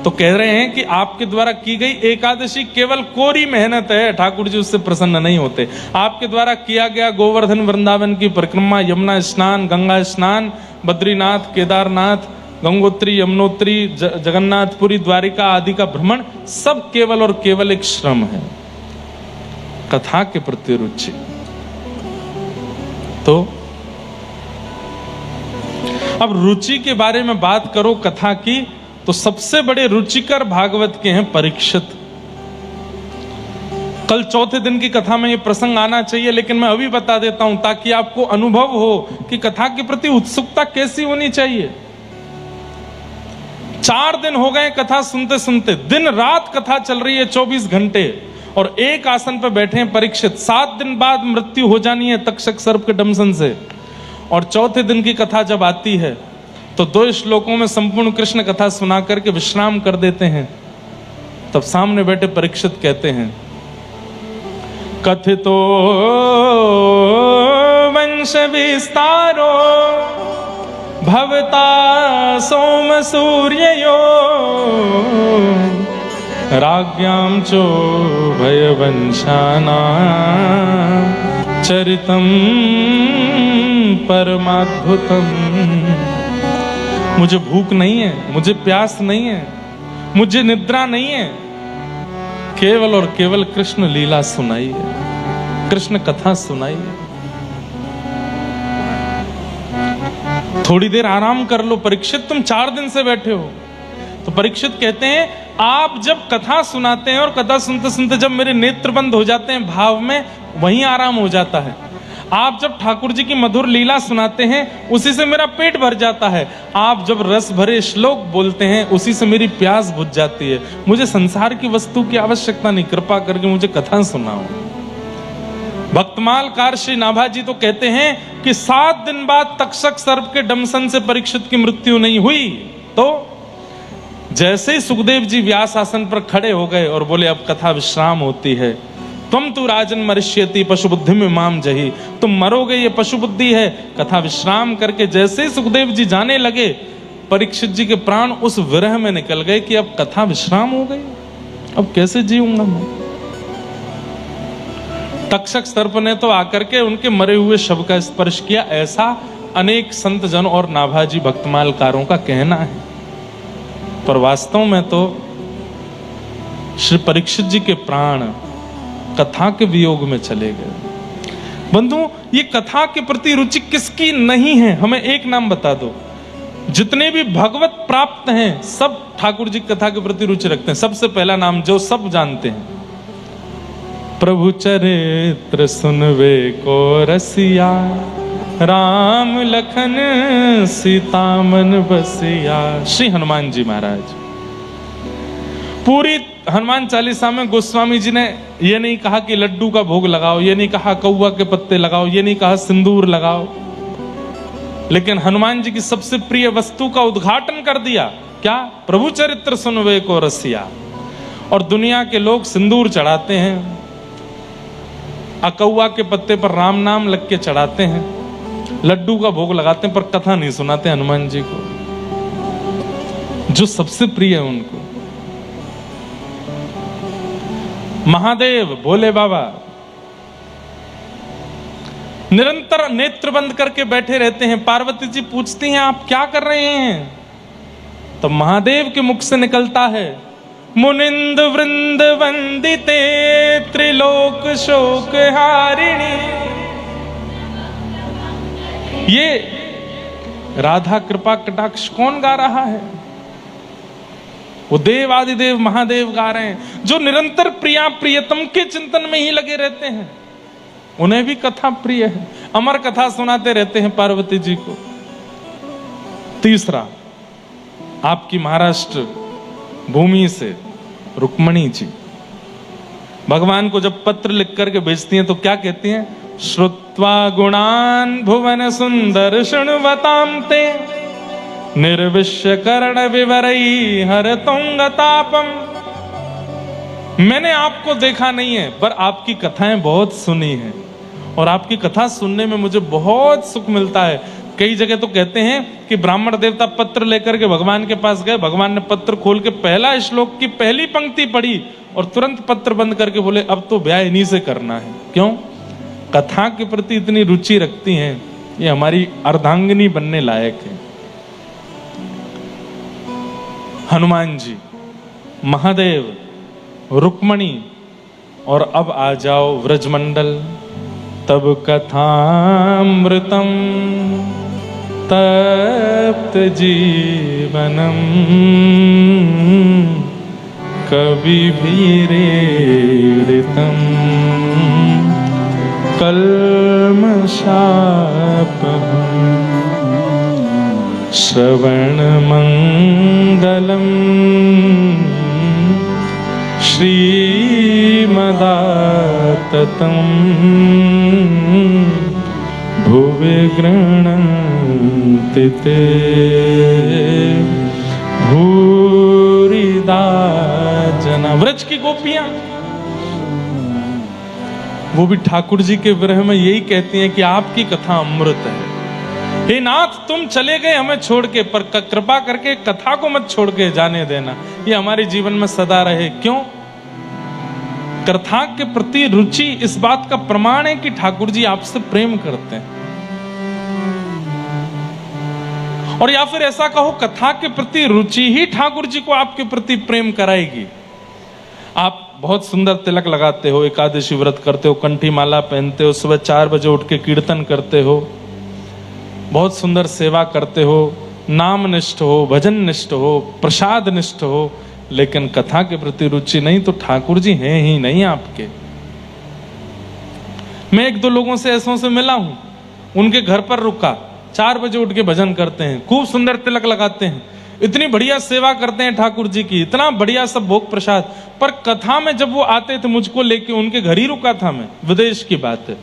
तो कह रहे हैं कि आपके द्वारा की गई एकादशी केवल कोरी मेहनत है, ठाकुर जी उससे प्रसन्न नहीं होते। आपके द्वारा किया गया गोवर्धन वृंदावन की परिक्रमा, यमुना स्नान, गंगा स्नान, बद्रीनाथ, केदारनाथ, गंगोत्री, यमुनोत्री, जगन्नाथपुरी, द्वारिका आदि का भ्रमण, सब केवल और केवल एक श्रम है, कथा के प्रति रुचि। तो अब रुचि के बारे में बात करो कथा की, तो सबसे बड़े रुचिकर भागवत के हैं परीक्षित। कल चौथे दिन की कथा में ये प्रसंग आना चाहिए, लेकिन मैं अभी बता देता हूं ताकि आपको अनुभव हो कि कथा के प्रति उत्सुकता कैसी होनी चाहिए। 4 दिन हो गए कथा सुनते सुनते, दिन रात कथा चल रही है 24 घंटे, और एक आसन पर बैठे हैं परीक्षित। 7 दिन बाद मृत्यु हो जानी है तक्षक सर्प के दंशन से, और चौथे दिन की कथा जब आती है तो 2 श्लोकों में संपूर्ण कृष्ण कथा सुना करके विश्राम कर देते हैं। तब सामने बैठे परीक्षित कहते हैं, कथितो वंश विस्तारो भवता सोम सूर्ययो राज्ञां चो भयवंशाना चरितम परमाद्भुतम। मुझे भूख नहीं है, मुझे प्यास नहीं है, मुझे निद्रा नहीं है, केवल और केवल कृष्ण लीला सुनाई है, कृष्ण कथा सुनाई है। थोड़ी देर आराम कर लो परीक्षित, तुम 4 दिन से बैठे हो। तो परीक्षित कहते हैं, आप जब कथा सुनाते हैं और कथा सुनते सुनते जब मेरे नेत्र बंद हो जाते हैं भाव में, वहीं आराम हो जाता है। आप जब ठाकुर जी की मधुर लीला सुनाते हैं, उसी से मेरा पेट भर जाता है। आप जब रस भरे श्लोक बोलते हैं, उसी से मेरी प्यास बुझ जाती है। मुझे संसार की वस्तु की आवश्यकता नहीं, कृपा करके मुझे कथा सुनाओ। भक्तमालकार श्री नाभा जी तो कहते हैं कि 7 दिन बाद तक्षक सर्प के दंशन से परीक्षित की मृत्यु नहीं हुई। तो जैसे ही सुखदेव जी व्यास आसन पर खड़े हो गए और बोले अब कथा विश्राम होती है, तुम तू राजन मरिष्यति पशु बुद्धि में माम जही, तुम मरोगे ये पशु बुद्धि है। कथा विश्राम करके जैसे ही सुखदेव जी जाने लगे, परीक्षित जी के प्राण उस विरह में निकल गए कि अब कथा विश्राम हो गई, अब कैसे जीऊंगा मैं। तक्षक सर्प ने तो आकर के उनके मरे हुए शव का स्पर्श किया, ऐसा अनेक संत जन और नाभाजी भक्तमालकारों का कहना है। पर वास्तव में तो श्री परीक्षित जी के प्राण कथा के वियोग में चले गए। बंधु, ये कथा के प्रति रुचि किसकी नहीं है? हमें एक नाम बता दो। जितने भी भगवत प्राप्त हैं सब ठाकुर जी कथा के प्रति रुचि रखते हैं। सबसे पहला नाम जो सब जानते हैं, प्रभु चरित्र सुनवे को रसिया, राम लखन सीता मन बसिया। श्री हनुमान जी महाराज। पूरी हनुमान चालीसा में गोस्वामी जी ने ये नहीं कहा कि लड्डू का भोग लगाओ, ये नहीं कहा कौवा के पत्ते लगाओ, ये नहीं कहा सिंदूर लगाओ, लेकिन हनुमान जी की सबसे प्रिय वस्तु का उद्घाटन कर दिया। क्या? प्रभु चरित्र सुनवे को रसिया। और दुनिया के लोग सिंदूर चढ़ाते हैं, अकौवा के पत्ते पर राम नाम लग के चढ़ाते हैं, लड्डू का भोग लगाते हैं, पर कथा नहीं सुनाते हनुमान जी को, जो सबसे प्रिय है उनको। महादेव भोले बाबा निरंतर नेत्र बंद करके बैठे रहते हैं। पार्वती जी पूछती हैं आप क्या कर रहे हैं? तो महादेव के मुख से निकलता है, मुनिंद वृंद वंदिते त्रिलोक शोक हारिणी। ये राधा कृपा कटाक्ष कौन गा रहा है? वो देव आदिदेव महादेव गा रहे हैं, जो निरंतर प्रिया प्रियतम के चिंतन में ही लगे रहते हैं। उन्हें भी कथा प्रिय है, अमर कथा सुनाते रहते हैं पार्वती जी को। तीसरा, आपकी महाराष्ट्र भूमि से रुक्मणी जी भगवान को जब पत्र लिख करके भेजती हैं तो क्या कहती हैं? श्रुत्वा गुणान भुवन सुंदर शृण्वतां ते निर्विश्य कर्ण विवरई हर तुंगतापम। मैंने आपको देखा नहीं है, पर आपकी कथाएं बहुत सुनी हैं, और आपकी कथा सुनने में मुझे बहुत सुख मिलता है। कई जगह तो कहते हैं कि ब्राह्मण देवता पत्र लेकर के भगवान के पास गए, भगवान ने पत्र खोल के पहला श्लोक की पहली पंक्ति पढ़ी और तुरंत पत्र बंद करके बोले अब तो ब्याह इन्हीं से करना है। क्यों? कथा के प्रति इतनी रुचि रखती हैं, ये हमारी अर्धांगिनी बनने लायक है। हनुमान जी, महादेव, रुक्मणी, और अब आ जाओ व्रजमंडल। तब कथामृतम तप्त जीवनम कवि भीरेड़ितम कल्मषापहम् श्रवण मंगलम श्रीमदाततं भुवि गृह्णन्ति ते भूरिदा जना। व्रज की गोपियां वो भी ठाकुर जी के विरह में यही कहती हैं कि आपकी कथा अमृत है। हे नाथ, तुम चले गए हमें छोड़ के, पर कृपा करके कथा को मत छोड़ के जाने देना, ये हमारे जीवन में सदा रहे। क्यों? कथा के प्रति रुचि इस बात का प्रमाण है कि ठाकुर जी आपसे प्रेम करते हैं। और या फिर ऐसा कहो, कथा के प्रति रुचि ही ठाकुर जी को आपके प्रति प्रेम कराएगी। आप बहुत सुंदर तिलक लगाते हो, एकादशी व्रत करते हो, कंठी माला पहनते हो, सुबह 4 बजे उठ के कीर्तन करते हो, बहुत सुंदर सेवा करते हो, नाम निष्ठ हो, भजन निष्ठ हो, प्रसाद निष्ठ हो, लेकिन कथा के प्रति रुचि नहीं, तो ठाकुर जी हैं ही नहीं आपके। मैं 1-2 लोगों से ऐसों से मिला हूं, उनके घर पर रुका, 4 बजे उठ के भजन करते हैं, खूब सुंदर तिलक लगाते हैं, इतनी बढ़िया सेवा करते हैं ठाकुर जी की, इतना बढ़िया सब भोग प्रसाद, पर कथा में जब वो आते थे मुझको लेके, उनके घर ही रुका था मैं, विदेश की बात है।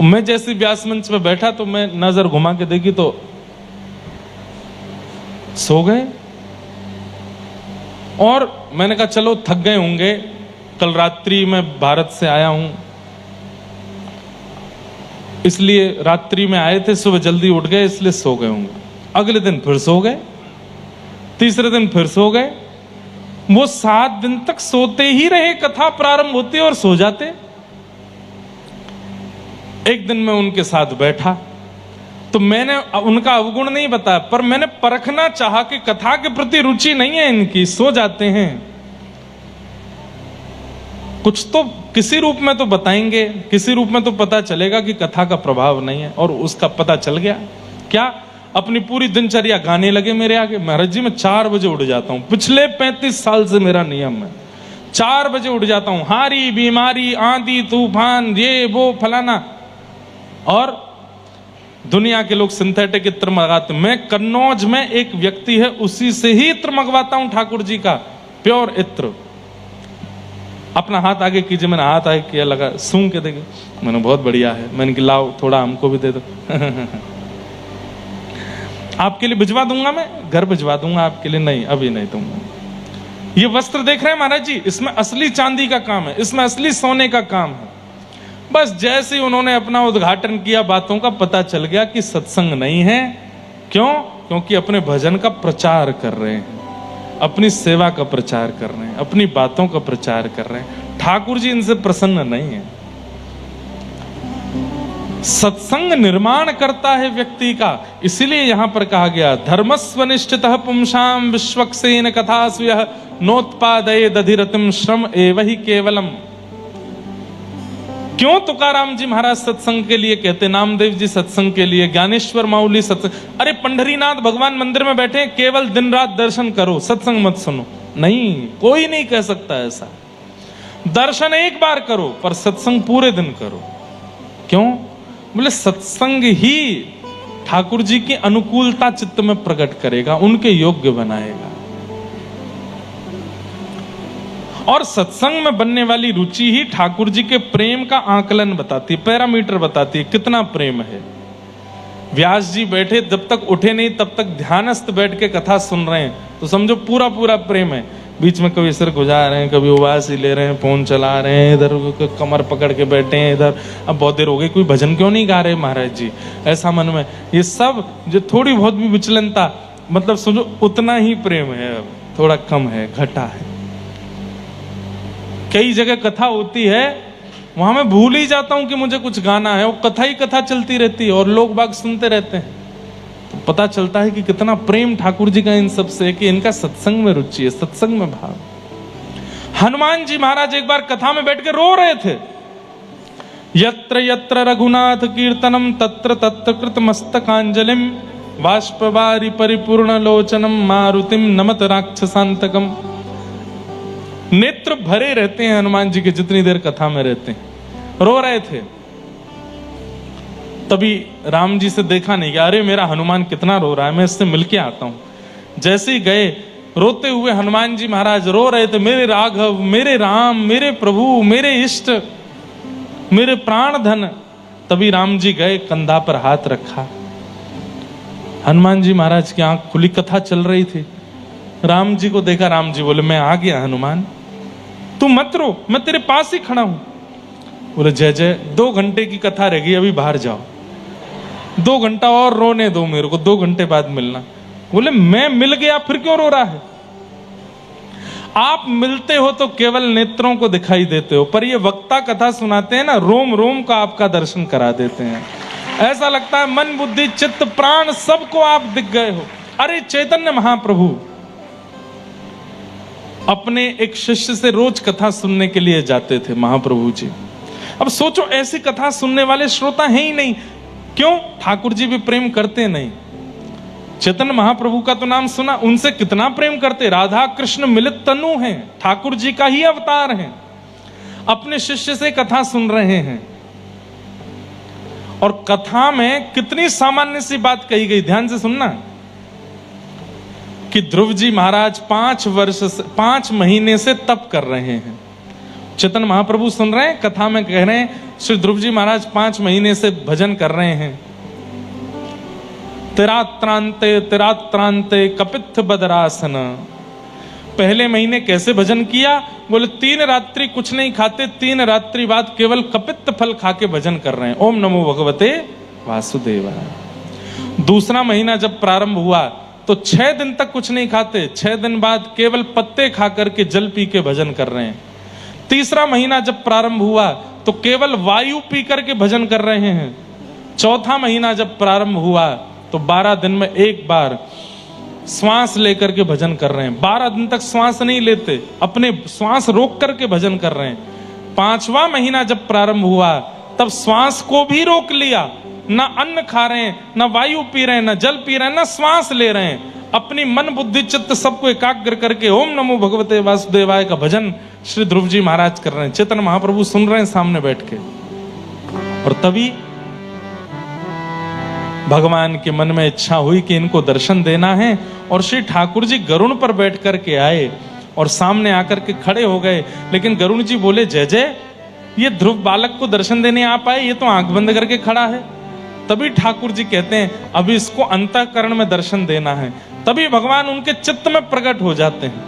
मैं जैसे व्यास मंच पे बैठा तो मैं नजर घुमा के देखी तो सो गए। और मैंने कहा चलो थक गए होंगे, कल रात्रि में भारत से आया हूं, इसलिए रात्रि में आए थे, सुबह जल्दी उठ गए इसलिए सो गए होंगे। अगले दिन फिर सो गए, तीसरे दिन फिर सो गए। वो 7 दिन तक सोते ही रहे, कथा प्रारंभ होती और सो जाते। एक दिन मैं उनके साथ बैठा तो मैंने उनका अवगुण नहीं बताया, पर मैंने परखना चाहा कि कथा के प्रति रुचि नहीं है इनकी, सो जाते हैं, कुछ तो किसी रूप में तो बताएंगे, किसी रूप में तो पता चलेगा कि कथा का प्रभाव नहीं है। और उसका पता चल गया। क्या? अपनी पूरी दिनचर्या गाने लगे मेरे आगे। महाराज जी मैं 4 बजे उठ जाता हूं, पिछले 35 साल से मेरा नियम है, 4 बजे उठ जाता हूं। हारी बीमारी आंधी तूफान ये वो फलाना, और दुनिया के लोग सिंथेटिक इत्र मंगाते, मैं कन्नौज में एक व्यक्ति है उसी से ही इत्र मंगवाता हूं, ठाकुर जी का प्योर इत्र। अपना हाथ आगे कीजिए, मैंने हाथ आगे किया, लगा सूंघ के देखे, मैंने बहुत बढ़िया है, मैंने कि लाओ थोड़ा हमको भी दे दो। आपके लिए भिजवा दूंगा, मैं घर भिजवा दूंगा आपके लिए, नहीं अभी नहीं दूंगा। ये वस्त्र देख रहे हैं महाराज जी, इसमें असली चांदी का काम है, इसमें असली सोने का काम है। बस जैसे ही उन्होंने अपना उद्घाटन किया, बातों का पता चल गया कि सत्संग नहीं है। क्यों? क्योंकि अपने भजन का प्रचार कर रहे हैं, अपनी सेवा का प्रचार कर रहे हैं, अपनी बातों का प्रचार कर रहे हैं। ठाकुर जी इनसे प्रसन्न नहीं है। सत्संग निर्माण करता है व्यक्ति का, इसीलिए यहां पर कहा गया धर्मस्वनिष्ठितः पुंसाम विश्वक्सेन कथास्वयः नोत्पादये दधिरतिम श्रम एवहि केवलम। क्यों तुकाराम जी महाराज सत्संग के लिए कहते, नामदेव जी सत्संग के लिए, ज्ञानेश्वर माउली सत्संग। अरे पंढरीनाथ भगवान मंदिर में बैठे, केवल दिन रात दर्शन करो, सत्संग मत सुनो, नहीं, कोई नहीं कह सकता ऐसा। दर्शन एक बार करो पर सत्संग पूरे दिन करो। क्यों? बोले सत्संग ही ठाकुर जी की अनुकूलता चित्त में प्रकट करेगा, उनके योग्य बनाएगा। और सत्संग में बनने वाली रुचि ही ठाकुर जी के प्रेम का आकलन बताती है, पैरामीटर बताती है, कितना प्रेम है। व्यास जी बैठे, जब तक उठे नहीं तब तक ध्यानस्थ बैठ के कथा सुन रहे हैं, तो समझो पूरा पूरा प्रेम है। बीच में कभी सिर गुजार रहे हैं, कभी उबास ही ले रहे हैं, फोन चला रहे हैं, इधर कमर पकड़ के बैठे हैं, इधर अब बहुत देर हो गई, कोई भजन क्यों नहीं गा रहे महाराज जी, ऐसा मन में। ये सब जो थोड़ी बहुत भी विचलनता, मतलब समझो उतना ही प्रेम है, अब थोड़ा कम है, घटा है। कई जगह कथा होती है, वहां मैं भूल ही जाता हूं कि मुझे कुछ गाना है, वो कथा ही कथा चलती रहती है और लोग बाग सुनते रहते हैं। तो पता चलता है कि कितना प्रेम ठाकुर जी का इन सब से, कि इनका सत्संग में रुचि है, सत्संग में भाव। हनुमान जी महाराज एक बार कथा में बैठ के रो रहे थे। यत्र यत्र रघुनाथ कीर्तनम तत्र तत्र कृत मस्तकांजलिम बाष्पवारि परिपूर्ण लोचनम मारुतिम नमत राक्षसांतकम। नेत्र भरे रहते हैं हनुमान जी के जितनी देर कथा में रहते हैं, रो रहे थे। तभी राम जी से देखा नहीं कि अरे मेरा हनुमान कितना रो रहा है, मैं इससे मिलके आता हूं। जैसे ही गए, रोते हुए हनुमान जी महाराज रो रहे थे, मेरे राघव, मेरे राम, मेरे प्रभु, मेरे इष्ट, मेरे प्राण धन। तभी राम जी गए, कंधा पर हाथ रखा, हनुमान जी महाराज की आंख खुली, कथा चल रही थी। राम जी को देखा, राम जी बोले मैं आ गया हनुमान, तू मत रो, मैं तेरे पास ही खड़ा हूं। बोले जय जय, 2 घंटे की कथा रह गई, अभी बाहर जाओ, 2 घंटा और रोने दो मेरे को, 2 घंटे बाद मिलना। बोले मैं मिल गया, फिर क्यों रो रहा है? आप मिलते हो तो केवल नेत्रों को दिखाई देते हो, पर ये वक्ता कथा सुनाते हैं ना, रोम रोम का आपका दर्शन करा देते हैं। ऐसा लगता है मन बुद्धि चित्त प्राण सबको आप दिख गए हो। अरे चैतन्य महाप्रभु अपने एक शिष्य से रोज कथा सुनने के लिए जाते थे महाप्रभु जी। अब सोचो ऐसी कथा सुनने वाले श्रोता हैं ही नहीं। क्यों? ठाकुर जी भी प्रेम करते नहीं। चैतन्य महाप्रभु का तो नाम सुना, उनसे कितना प्रेम करते। राधा कृष्ण मिलित तनु हैं, ठाकुर जी का ही अवतार हैं, अपने शिष्य से कथा सुन रहे हैं। और कथा में कितनी सामान्य सी बात कही गई, ध्यान से सुनना, कि ध्रुव जी महाराज 5 महीने से तप कर रहे हैं। चैतन्य महाप्रभु सुन रहे हैं, कथा में कह रहे हैं श्री ध्रुव जी महाराज 5 महीने से भजन कर रहे हैं। तिरात्रांते तिरात्रांते कपित्थ बदरासन। पहले महीने कैसे भजन किया? बोले 3 रात्रि कुछ नहीं खाते, 3 रात्रि बाद केवल कपित्थ फल खा के भजन कर रहे हैं। ओम नमो भगवते वासुदेवाय। दूसरा महीना जब प्रारंभ हुआ तो 6 दिन तक कुछ नहीं खाते, 6 दिन बाद केवल पत्ते खा करके जल पी के भजन कर रहे हैं। तीसरा महीना जब प्रारंभ हुआ तो केवल वायु पी करके भजन कर रहे हैं। चौथा महीना जब प्रारंभ हुआ तो 12 दिन में एक बार श्वास लेकर के भजन कर रहे हैं। 12 दिन तक श्वास नहीं लेते, अपने श्वास रोक करके भजन कर रहे हैं। 5वां महीना जब प्रारंभ हुआ तब श्वास को भी रोक लिया, ना अन्न खा रहे हैं, ना वायु पी रहे हैं, ना जल पी रहे हैं, ना श्वास ले रहे हैं। अपनी मन बुद्धि चित्त सबको एकाग्र करके ओम नमो भगवते वासुदेवाय का भजन श्री ध्रुव जी महाराज कर रहे हैं। चेतन महाप्रभु सुन रहे हैं सामने बैठ के। और तभी भगवान के मन में इच्छा हुई कि इनको दर्शन देना है, और श्री ठाकुर जी गरुड़ पर बैठ करके आए और सामने आकर के खड़े हो गए। लेकिन गरुड़ जी बोले, जय जय, ये ध्रुव बालक को दर्शन देने आ पाए, ये तो आंख बंद करके खड़ा है। तभी ठाकुर जी कहते हैं अभी इसको अंतःकरण में दर्शन देना है। तभी भगवान उनके चित्त में प्रकट हो जाते हैं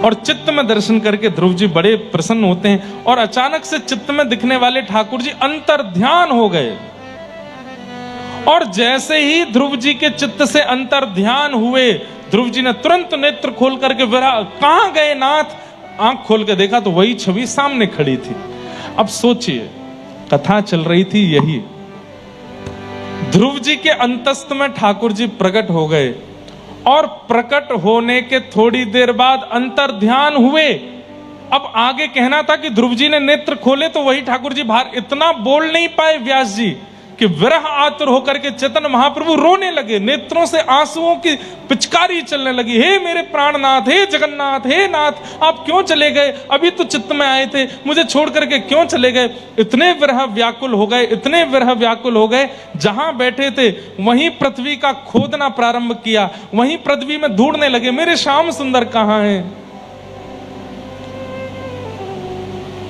और चित्त में दर्शन करके ध्रुव जी बड़े प्रसन्न होते हैं। और अचानक से चित्त में दिखने वाले ठाकुर जी अंतर ध्यान हो गए। और जैसे ही ध्रुव जी के चित्त से अंतर ध्यान हुए, ध्रुव जी ने तुरंत नेत्र खोल करके कहां गए नाथ, आंख खोल के देखा तो वही छवि सामने खड़ी थी। अब सोचिए, कथा चल रही थी यही, ध्रुव जी के अंतस्थ में ठाकुर जी प्रकट हो गए और प्रकट होने के थोड़ी देर बाद अंतर ध्यान हुए। अब आगे कहना था कि ध्रुव जी ने नेत्र खोले तो वही ठाकुर जी बाहर। इतना बोल नहीं पाए व्यास जी कि विरह आतुर होकर के चेतन महाप्रभु रोने लगे, नेत्रों से आंसुओं की पिचकारी चलने लगी। हे मेरे प्राणनाथ, हे जगन्नाथ, हे नाथ, आप क्यों चले गए? अभी तो चित्त में आए थे, मुझे छोड़ करके क्यों चले गए? इतने विरह व्याकुल हो गए, इतने विरह व्याकुल हो गए, जहां बैठे थे वहीं पृथ्वी का खोदना प्रारंभ किया, वहीं पृथ्वी में ढूंढने लगे, मेरे श्याम सुंदर कहां हैं?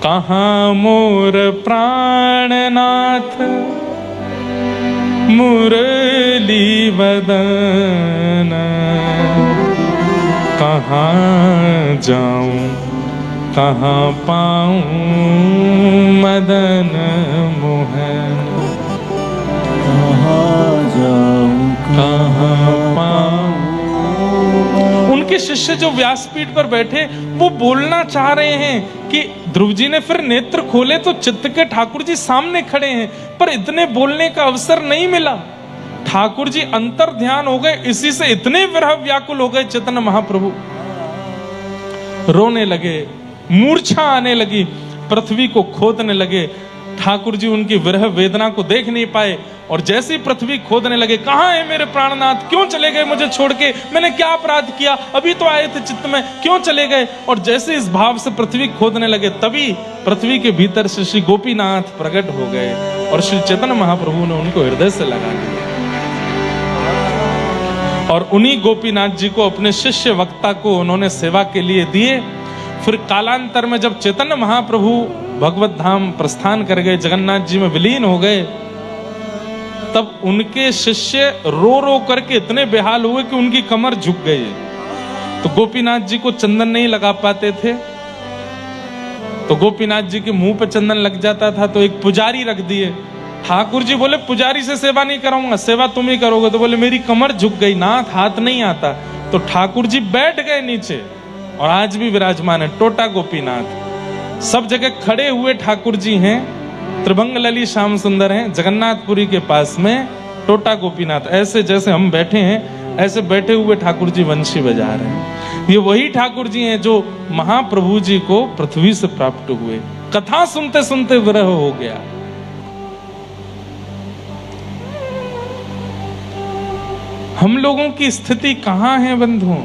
कहां मोर प्राणनाथ मुरली वदन, कहाँ जाऊं कहाँ पाऊं मदन मोहन, कहाँ जाऊं कहाँ पाऊं। उनके शिष्य जो व्यासपीठ पर बैठे वो बोलना चाह रहे हैं कि ध्रुव जी ने फिर नेत्र खोले तो चित्त के ठाकुर जी सामने खड़े हैं, पर इतने बोलने का अवसर नहीं मिला। ठाकुर जी अंतर ध्यान हो गए, इसी से इतने विरह व्याकुल हो गए चेतन महाप्रभु, रोने लगे, मूर्छा आने लगी, पृथ्वी को खोदने लगे। ठाकुर जी उनकी विरह वेदना को देख नहीं पाए और जैसे ही पृथ्वी खोदने लगे, कहां है मेरे प्राणनाथ, क्यों चले गए मुझे छोड़ के, मैंने क्या अपराध किया, अभी तो आए थे चित्त में, क्यों चले गए? और जैसे इस भाव से पृथ्वी खोदने लगे, तभी पृथ्वी के भीतर से श्री गोपीनाथ प्रकट हो गए और श्री चेतन महाप्रभु ने उनको हृदय से लगा लिया। और उन्हीं गोपीनाथ जी को, अपने शिष्य वक्ता को उन्होंने सेवा के लिए दिए। फिर कालांतर में जब चैतन्य महाप्रभु भगवत धाम प्रस्थान कर गए, जगन्नाथ जी में विलीन हो गए, तब उनके शिष्य रो रो करके इतने बेहाल हुए कि उनकी कमर झुक गई। तो गोपीनाथ जी को चंदन नहीं लगा पाते थे, तो गोपीनाथ जी के मुंह पे चंदन लग जाता था, तो एक पुजारी रख दिए। ठाकुर जी बोले पुजारी से सेवा नहीं कराऊंगा, सेवा तुम ही करोगे। तो बोले मेरी कमर झुक गई नाथ, हाथ नहीं आता। तो ठाकुर जी बैठ गए नीचे और आज भी विराजमान है टोटा गोपीनाथ। सब जगह खड़े हुए ठाकुर जी हैं, त्रिभंग लली श्याम सुंदर हैं, जगन्नाथपुरी के पास में टोटा गोपीनाथ। ऐसे जैसे हम बैठे हैं, ऐसे बैठे हुए ठाकुर जी वंशी बजा रहे हैं। ये वही ठाकुर जी हैं जो महाप्रभु जी को पृथ्वी से प्राप्त हुए। कथा सुनते सुनते विरह हो गया। हम लोगों की स्थिति कहां है बंधुओं?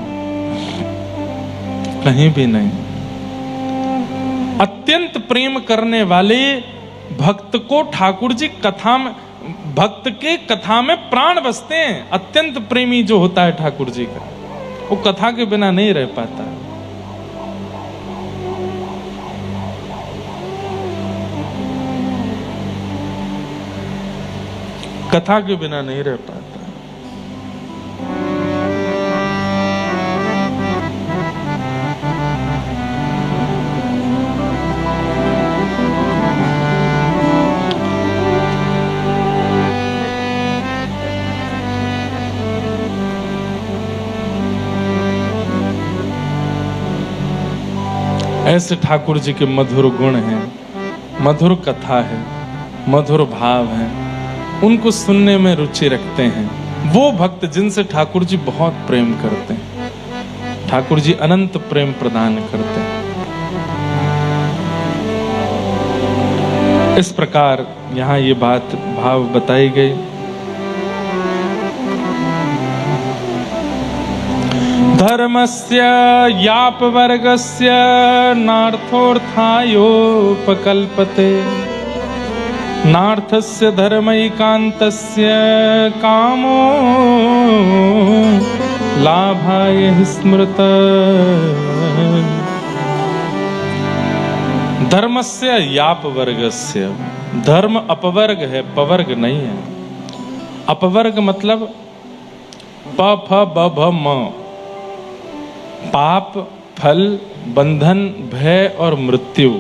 कहीं भी नहीं। अत्यंत प्रेम करने वाले भक्त को ठाकुर जी कथा में, भक्त के कथा में प्राण बसते हैं। अत्यंत प्रेमी जो होता है ठाकुर जी का, वो कथा के बिना नहीं रह पाता। कथा के बिना नहीं रह पाता। ऐसे ठाकुर जी के मधुर गुण हैं, मधुर कथा है, मधुर भाव है, उनको सुनने में रुचि रखते हैं वो भक्त जिनसे ठाकुर जी बहुत प्रेम करते हैं। ठाकुर जी अनंत प्रेम प्रदान करते हैं। इस प्रकार यहाँ ये बात भाव बताई गई। धर्मस्य यापवर्गस्य नार्थोऽर्थायोपकल्पते नार्थस्य धर्मैकान्तस्य कामो लाभाय स्मृत। धर्मस्य यापवर्गस्य, धर्म अपवर्ग है, पवर्ग नहीं है। अपवर्ग मतलब प फ ब भ म, पाप, फल, बंधन, भय और मृत्यु।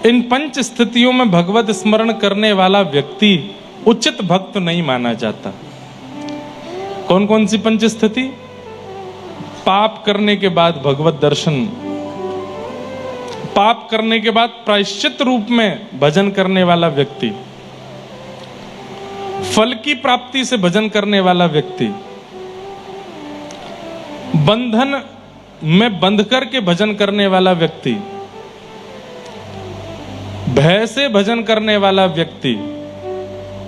इन पंच स्थितियों में भगवत स्मरण करने वाला व्यक्ति उचित भक्त नहीं माना जाता। कौन कौन सी पंच स्थिति? पाप करने के बाद भगवत दर्शन, पाप करने के बाद प्रायश्चित रूप में भजन करने वाला व्यक्ति, फल की प्राप्ति से भजन करने वाला व्यक्ति, बंधन में बंध करके भजन करने वाला व्यक्ति, भय से भजन करने वाला व्यक्ति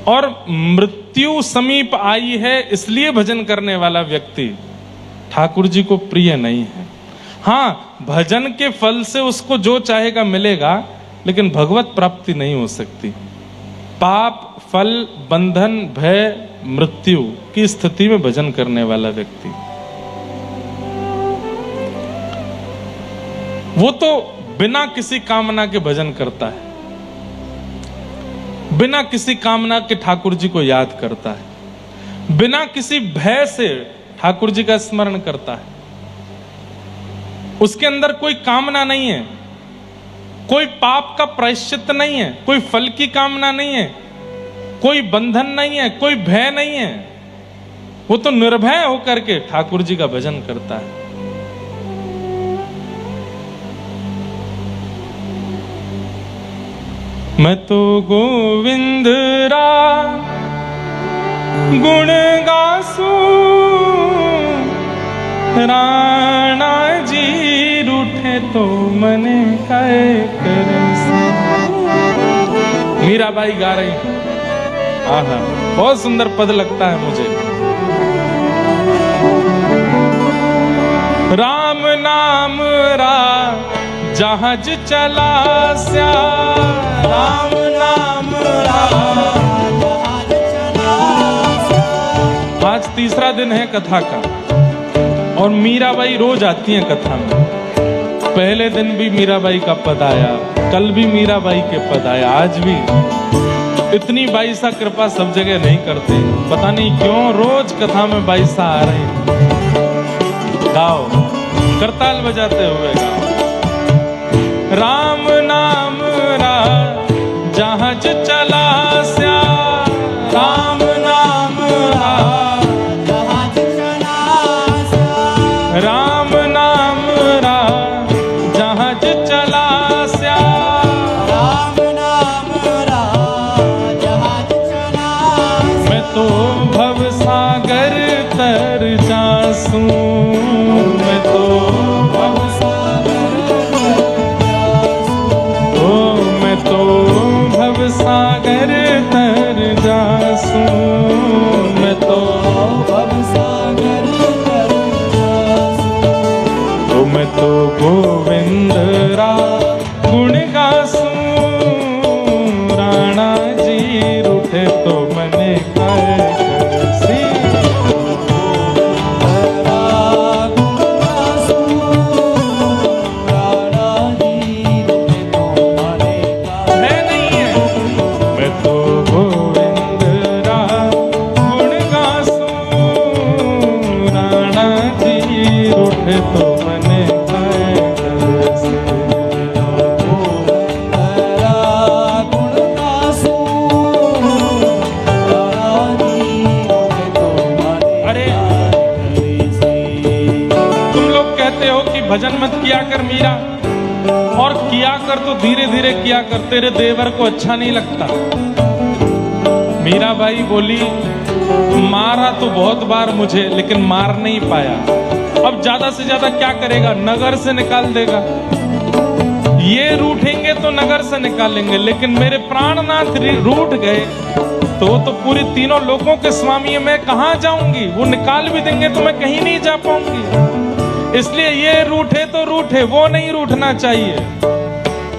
और मृत्यु समीप आई है इसलिए भजन करने वाला व्यक्ति ठाकुर जी को प्रिय नहीं है। हाँ, भजन के फल से उसको जो चाहेगा मिलेगा, लेकिन भगवत प्राप्ति नहीं हो सकती। पाप, फल, बंधन, भय, मृत्यु की स्थिति में भजन करने वाला व्यक्ति, वो तो बिना किसी कामना के भजन करता है, बिना किसी कामना के ठाकुर जी को याद करता है, बिना किसी भय से ठाकुर जी का स्मरण करता है। उसके अंदर कोई कामना नहीं है, कोई पाप का प्रायश्चित नहीं है, कोई फल की कामना नहीं है, कोई बंधन नहीं है, कोई भय नहीं है। वो तो निर्भय होकर के ठाकुर जी का भजन करता है। मैं तो गोविंद रा गुण गासू, राणा जी रूठे तो मने काहे करे। मीराबाई गा रही है। आहा, बहुत सुंदर पद लगता है मुझे। राम नाम रा जहाज चला स्या, राम नाम रा जहाज चला स्या। आज तीसरा दिन है कथा का और मीराबाई रोज आती हैं कथा में। पहले दिन भी मीराबाई का पद आया, कल भी मीराबाई के पद आया, आज भी। इतनी बाईसा कृपा सब जगह नहीं करते, पता नहीं क्यों रोज कथा में बाईसा आ रहे हैं। गाओ, करताल बजाते हुए गाओ। राम नाम रा जहाज चला स्या, राम नाम रा जहाज चला स्या, राम नाम रा जहाज चला स्या, राम नाम रा जहाज चला स्या। मैं तो भव सागर तर जासू, मैं तो भव सागर तो भव सागर तर जासू, मैं तो भव सागर तर जासू। तो मैं तो गोविंद रा गुण गासू, राणा जी रूठे तो मने काहे करसी। तो मने काहे करसी। अरे तुम लोग कहते हो कि भजन मत किया कर मीरा, और किया कर तो धीरे धीरे किया कर, तेरे देवर को अच्छा नहीं लगता। मीराबाई बोली, मारा तो बहुत बार मुझे, लेकिन मार नहीं पाया। अब ज्यादा से ज्यादा क्या करेगा, नगर से निकाल देगा। ये रूठेंगे तो नगर से निकालेंगे, लेकिन मेरे प्राणनाथ रूठ गए तो पूरी तीनों लोगों के स्वामी है, मैं कहाँ जाऊंगी? वो निकाल भी देंगे तो मैं कहीं नहीं जा पाऊंगी। इसलिए ये रूठे तो रूठे, वो नहीं रूठना चाहिए।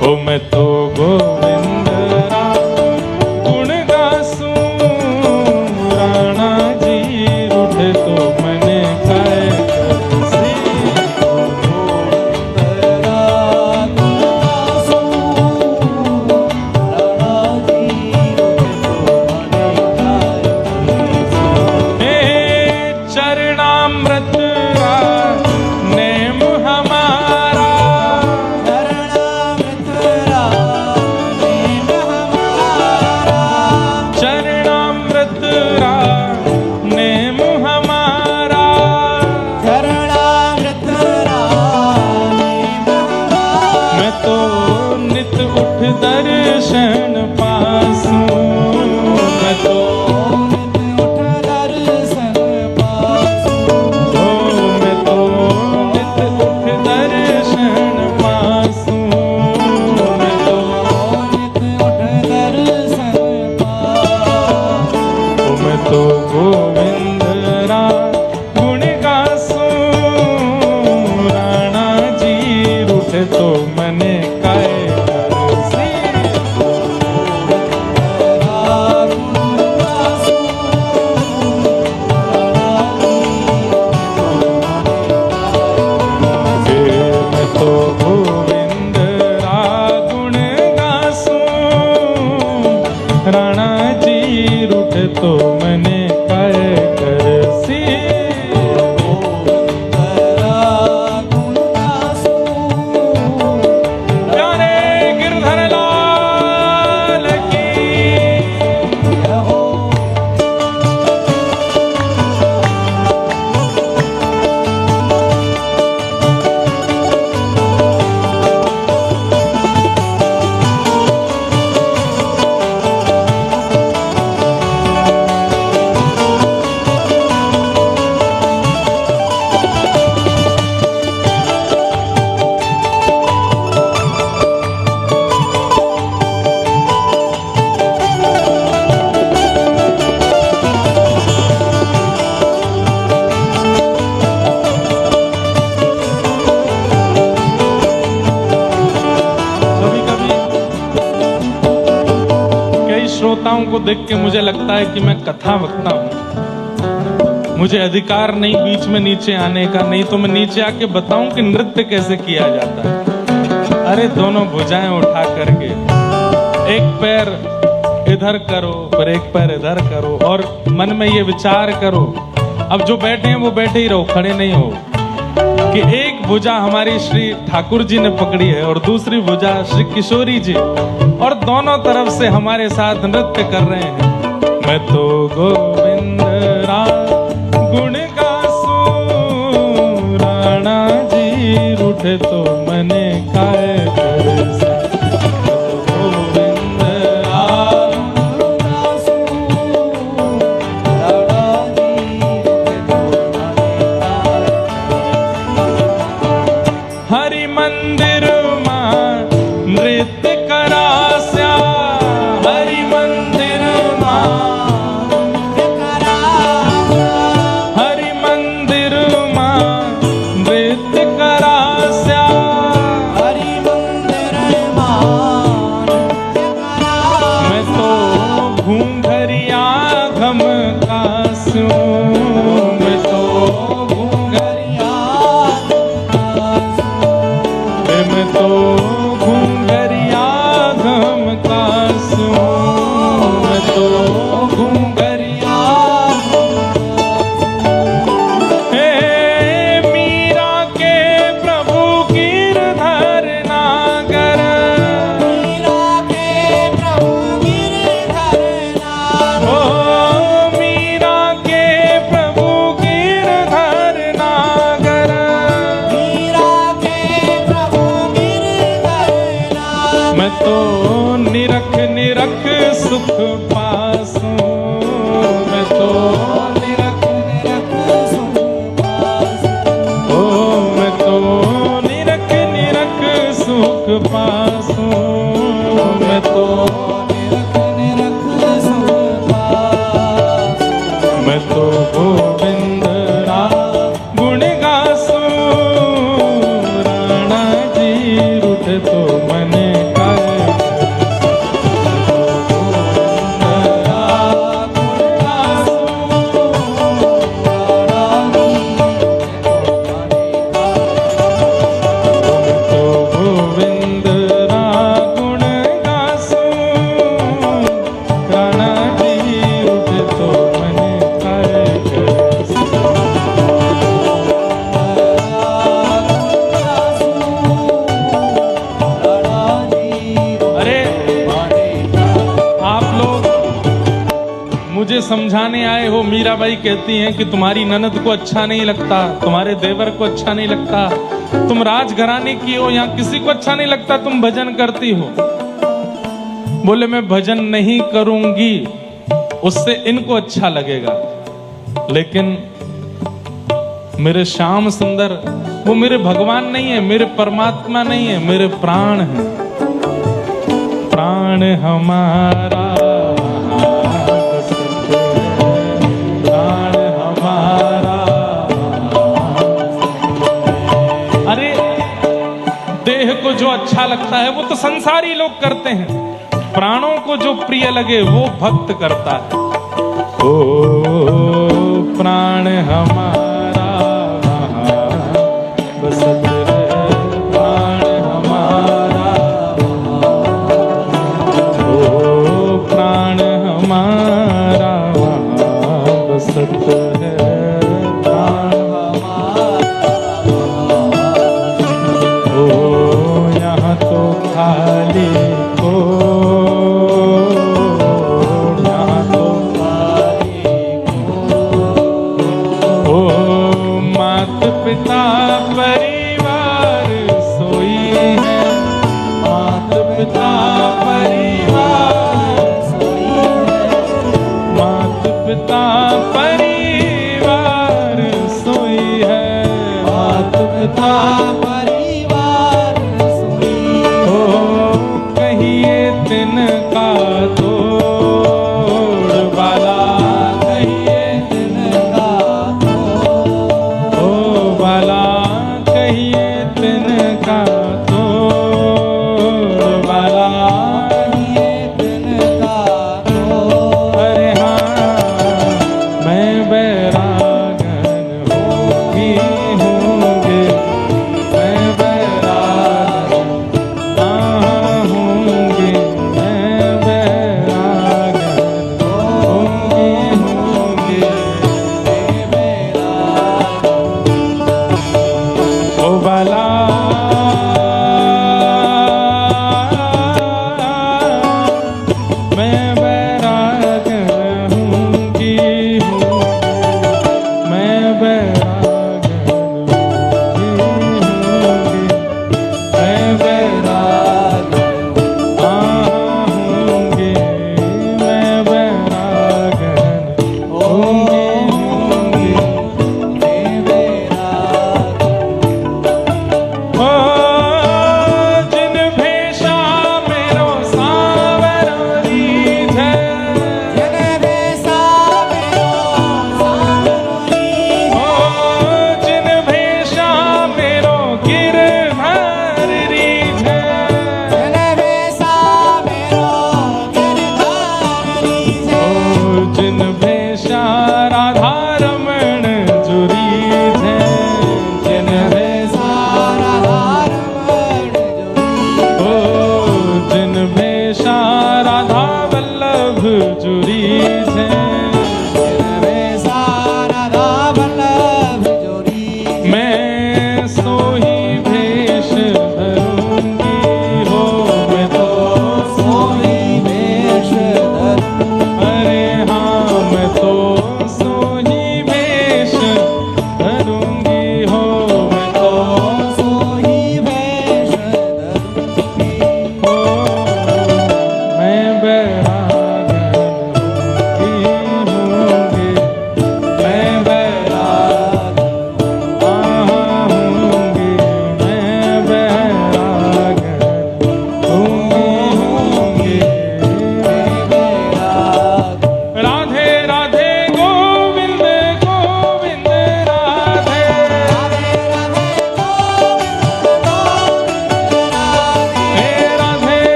ओ मैं तो गोविंद गुण गासूं, राणा जी रूठे तो मैंने काहे करसी। चरणामृत नेम हमारा, चरणामृत नेम हमारा, मैं तो नित उठ दर्शन पासूं, मैं तो तो गोविंद गुण गासूं, राणा जी रूठे तो मने काहे करसी। मैं तो गोविंद गुण गासूं, राणा जी रूठे तो मने काहे करसी। प्यारे गिरधर लाल की श्रोताओं को देख के मुझे लगता है कि मैं कथा वक्ता हूं, मुझे अधिकार नहीं बीच में नीचे आने का, नहीं तो मैं नीचे आके बताऊं कि नृत्य कैसे किया जाता है। अरे दोनों भुजाएं उठा करके एक पैर इधर करो, फिर एक पैर इधर करो, और मन में ये विचार करो, अब जो बैठे हैं वो बैठे ही रहो, खड़े नहीं हो, कि एक भुजा हमारी श्री ठाकुर जी ने पकड़ी है और दूसरी भुजा श्री किशोरी जी, और दोनों तरफ से हमारे साथ नृत्य कर रहे हैं। मैं तो गोविंद गुण गासूं, राणा जी रूठे तो मने काहे करसी। हरि मंदिर मां नृत्य करास्या, हरि मंदिर मां हरि मंदिर मां नृत्य करास्या, हो, मीराबाई कहती हैं कि तुम्हारी ननद को अच्छा नहीं लगता, तुम्हारे देवर को अच्छा नहीं लगता, तुम राजघराने की हो, यहाँ किसी को अच्छा नहीं लगता, तुम भजन करती हो। बोले मैं भजन नहीं करूंगी, उससे इनको अच्छा लगेगा, लेकिन मेरे श्याम सुंदर वो मेरे भगवान नहीं है, मेरे परमात्मा नहीं है, मेरे प्राण हैं। प्राण हमारा प्राण हमारा। अरे देह को जो अच्छा लगता है वो तो संसारी लोग करते हैं, प्राणों को जो प्रिय लगे वो भक्त करता है। ओ प्राण हमारा बसत है, प्राण हमारा। ओ प्राण हमारा बसत है, प्राण ओ यहाँ तो खाली को, यहाँ तो खाली को। ओ मात पिता परिवार सोई है, मात पिता परिवार सोई है, मात पिता परिवार सोई है, मात पिता परिवार सोई है। ओ कहिए तिनका तोड़ वाला, कहिए तिनका ओ वाला, कहिए तिनका तोड़ वाला, कहिए तिनका तोड़। अरे हाँ मैं बैरागन होगी होंगे,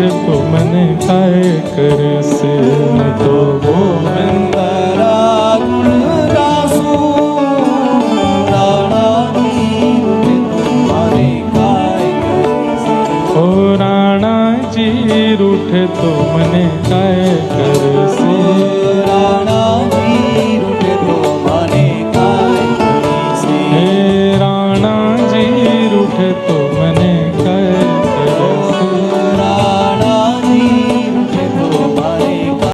रूठे तो मने काय कर से मैं तो गोविंद तारा गुण गासू राणा जी रूठे तो माने काय करे से ओ राणा जी रूठे तो मने काय कर से राणा जी रूठे तो माने काय करे से हे राणा जी रूठे तो